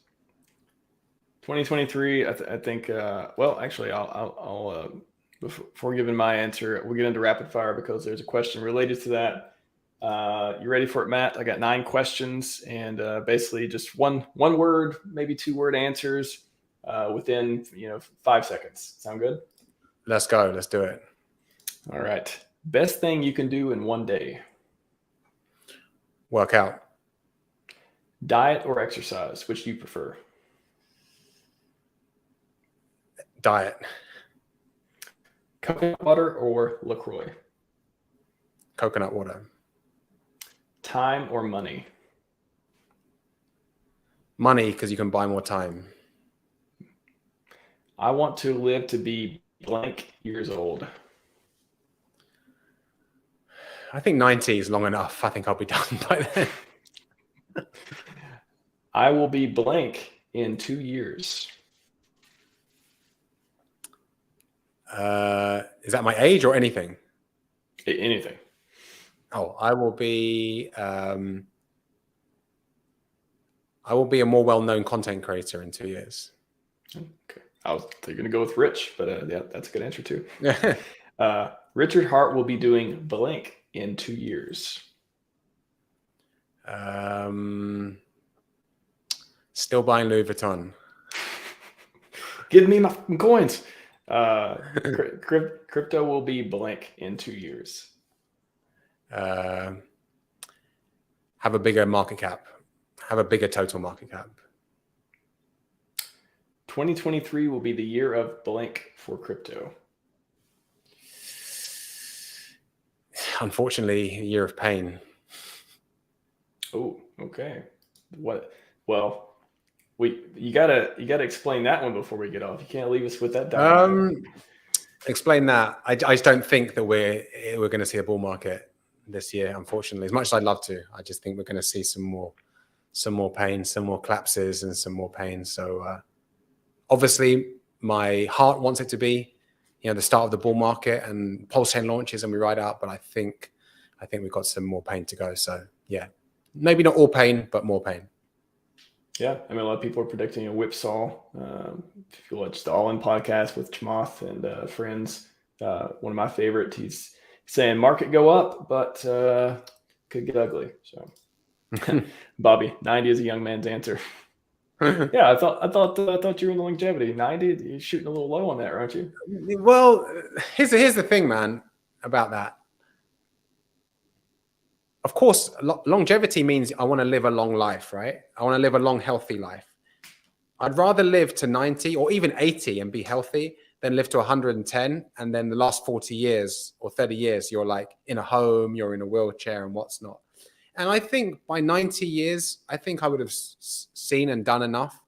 2023. I think, well, actually I'll before giving my answer, we'll get into rapid fire because there's a question related to that. You ready for it, Matt? I got 9 questions and basically just one word, maybe 2-word answers within 5 seconds. Sound good? Let's go. Let's do it. All right. Best thing you can do in one day? Work out. Diet or exercise? Which do you prefer? Diet. Coconut water or LaCroix? Coconut water. Time or money? Money, because you can buy more time. I want to live to be blank years old. I think 90 is long enough. I think I'll be done by then. I will be blank in 2 years. Is that my age or anything? Anything. Oh, I will be a more well-known content creator in 2 years. Okay. I was going to go with Rich, but yeah, that's a good answer too. Richard Hart will be doing blank in 2 years. Still buying Louis Vuitton. Give me my coins. Crypto will be blank in 2 years. Have a bigger market cap. Have a bigger total market cap. 2023 will be the year of blank for crypto. Unfortunately, a year of pain. Oh, okay. What? Well, you gotta explain that one before we get off. You can't leave us with that. Explain that. I just don't think that we're going to see a bull market this year. Unfortunately, as much as I'd love to, I just think we're going to see some more pain, some more collapses, and some more pain. So obviously, my heart wants it to be, the start of the bull market and PulseChain launches and we ride out. But I think we've got some more pain to go. So yeah, maybe not all pain, but more pain. Yeah, I mean, a lot of people are predicting a whipsaw. If you watch the All In podcast with Chamath and friends, one of my favorite, he's saying market go up, but could get ugly. So, Bobby, 90 is a young man's answer. Yeah, I thought you were in the longevity. 90, you're shooting a little low on that, aren't you? Well, here's the thing, man, about that. Of course, longevity means I want to live a long life, right? I want to live a long, healthy life. I'd rather live to 90 or even 80 and be healthy than live to 110. And then the last 40 years or 30 years, you're like in a home, you're in a wheelchair and what's not. And I think by 90 years, I think I would have seen and done enough.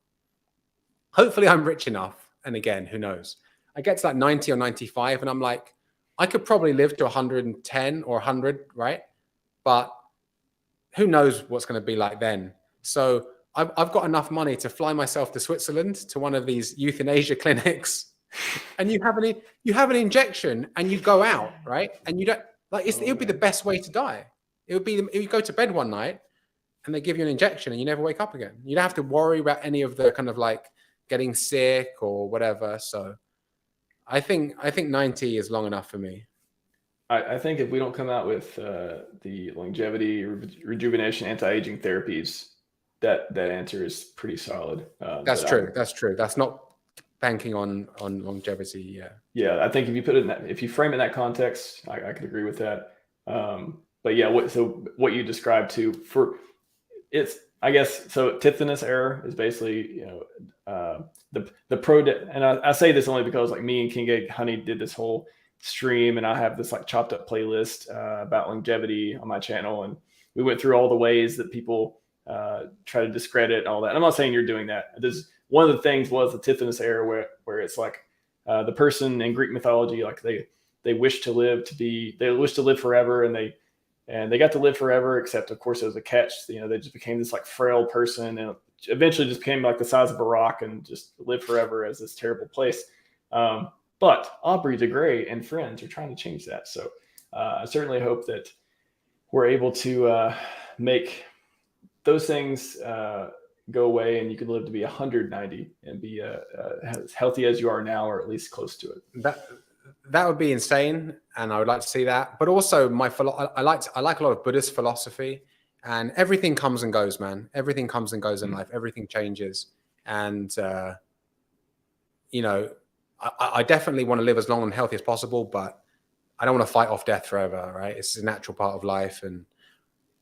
Hopefully I'm rich enough. And again, who knows? I get to like 90 or 95 and I'm like, I could probably live to 110 or 100, right? But who knows what's going to be like then. So I've got enough money to fly myself to Switzerland to one of these euthanasia clinics, and you have an injection and you go out, right? And you don't like it would be the best way to die. It would be you go to bed one night and they give you an injection and you never wake up again. You don't have to worry about any of the kind of like getting sick or whatever. So I think 90 is long enough for me. I think if we don't come out with the longevity, rejuvenation, anti-aging therapies, that answer is pretty solid. That's true. That's true. That's not banking on longevity. Yeah. Yeah, I think if you put it in that, if you frame it in that context, I could agree with that. But yeah, what you described too for it's, I guess, so Tithonus error is basically, the pro, and I say this only because like me and King Egg Honey did this whole stream, and I have this like chopped up playlist about longevity on my channel, and we went through all the ways that people try to discredit all that. And I'm not saying you're doing that. There's one of the things was the Tithonus error where it's like the person in Greek mythology, like they wish to live forever, and they got to live forever, except of course there was a catch. They just became this like frail person, and eventually just became like the size of a rock and just lived forever as this terrible place. But Aubrey de Grey and friends are trying to change that. So I certainly hope that we're able to make those things go away, and you can live to be 190 and be as healthy as you are now, or at least close to it. That would be insane, and I would like to see that. But also, I like a lot of Buddhist philosophy, and everything comes and goes, man. Everything comes and goes in life. Everything changes, and I definitely want to live as long and healthy as possible, but I don't want to fight off death forever, right? It's a natural part of life, and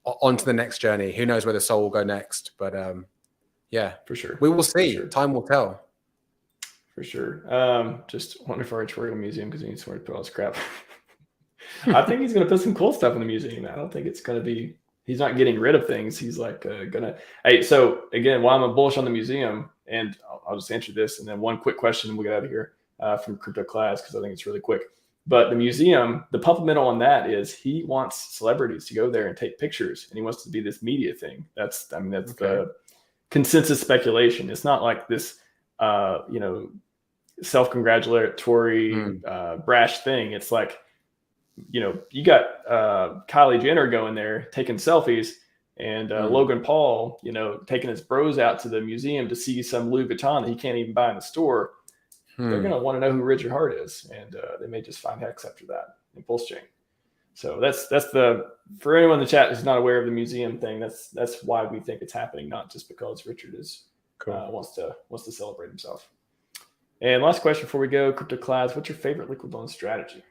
on to the next journey. Who knows where the soul will go next? But yeah, for sure, we will see. Sure. Time will tell. For sure. Just wonder for our Artorial Museum, because he needs somewhere to put all this crap. I think he's going to put some cool stuff in the museum. I don't think it's going to be, he's not getting rid of things. He's like hey, so again, while I'm bullish on the museum, and I'll just answer this, and then one quick question and we'll get out of here from Crypto Class, because I think it's really quick. But the museum, the supplemental on that is he wants celebrities to go there and take pictures, and he wants to be this media thing. That's okay. The consensus speculation. It's not like this, self-congratulatory, brash thing. It's like, you got Kylie Jenner going there taking selfies, and Logan Paul, taking his bros out to the museum to see some Louis Vuitton that he can't even buy in the store. They're going to want to know who Richard Hart is, and they may just find HEX after that in PulseChain. So that's for anyone in the chat who's not aware of the museum thing. That's why we think it's happening, not just because Richard is wants to celebrate himself. And last question before we go, Crypto Class, what's your favorite liquid loan strategy?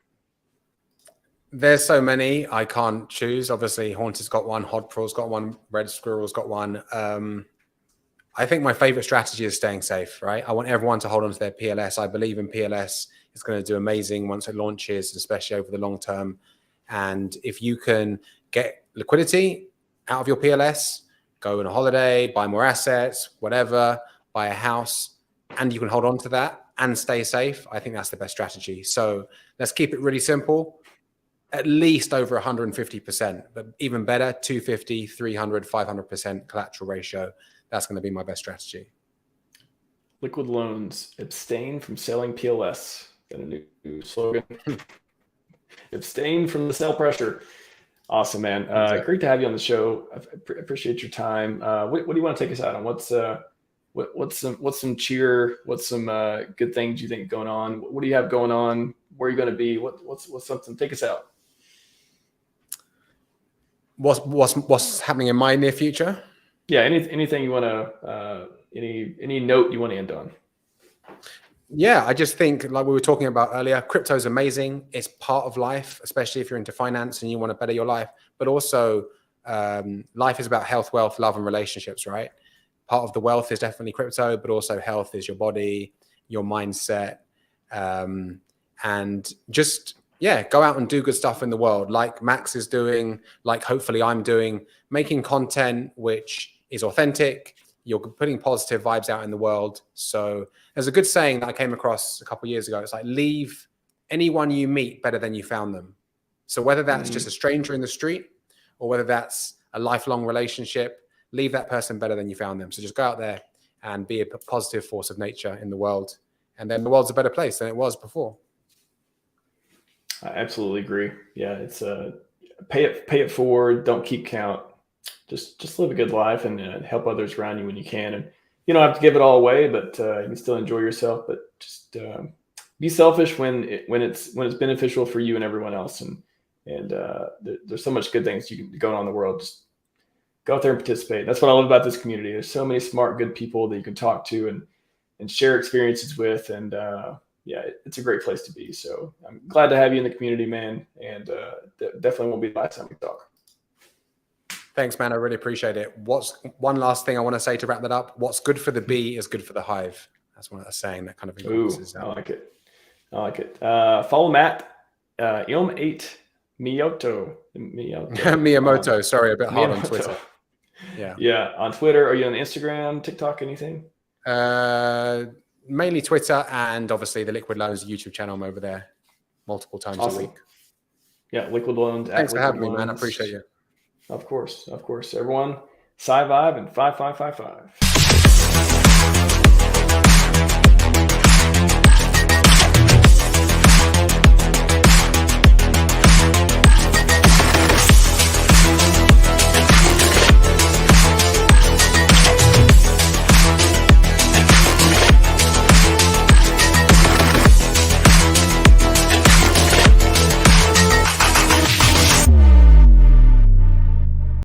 There's so many, I can't choose. Obviously, Haunted's got one, Hodpril's got one, Red Squirrel's got one. I think my favorite strategy is staying safe, right? I want everyone to hold on to their PLS. I believe in PLS. It's going to do amazing once it launches, especially over the long term. And if you can get liquidity out of your PLS, go on a holiday, buy more assets, whatever, buy a house, and you can hold on to that and stay safe, I think that's the best strategy. So let's keep it really simple. At least over 150%, but even better, 250, 300, 500% collateral ratio. That's going to be my best strategy. Liquid loans, abstain from selling PLS. Got a new slogan. Abstain from the sell pressure. Awesome, man. Great to have you on the show. I appreciate your time. What do you want to take us out on? What's some cheer? What's some good things you think going on? What do you have going on? Where are you going to be? What's something? Take us out. What's happening in my near future? Yeah, anything you want to, any note you want to end on? Yeah, I just think, like we were talking about earlier, crypto is amazing. It's part of life, especially if you're into finance and you want to better your life. But also, life is about health, wealth, love, and relationships, right? Part of the wealth is definitely crypto, but also health is your body, your mindset, and just, go out and do good stuff in the world, like Max is doing, like hopefully I'm doing, making content which is authentic. You're putting positive vibes out in the world. So there's a good saying that I came across a couple of years ago. It's like, leave anyone you meet better than you found them. So whether that's just a stranger in the street or whether that's a lifelong relationship, leave that person better than you found them. So just go out there and be a positive force of nature in the world. And then the world's a better place than it was before. I absolutely agree. Yeah, it's pay it forward. Don't keep count. Just live a good life and help others around you when you can. And you don't have to give it all away, but you can still enjoy yourself. But just be selfish when it's beneficial for you and everyone else. And And there's so much good things you can go on in the world. Just go out there and participate. That's what I love about this community. There's so many smart, good people that you can talk to and share experiences with. And yeah, it's a great place to be. So I'm glad to have you in the community, man. And definitely won't be the last time we talk. Thanks, man. I really appreciate it. What's one last thing I want to say to wrap that up? What's good for the bee is good for the hive. That's one of the saying that kind of encompasses. I like it. I like it. Follow Matt, Ilm8 Miyamoto. Sorry, a bit hard on Twitter. Yeah. On Twitter. Are you on Instagram, TikTok, anything? Mainly Twitter, and obviously the Liquid Loans YouTube channel. I'm over there multiple times a week. Yeah, Liquid Loans. Thanks for having me, man. I appreciate you. Of course. Everyone, Scivive and 5555.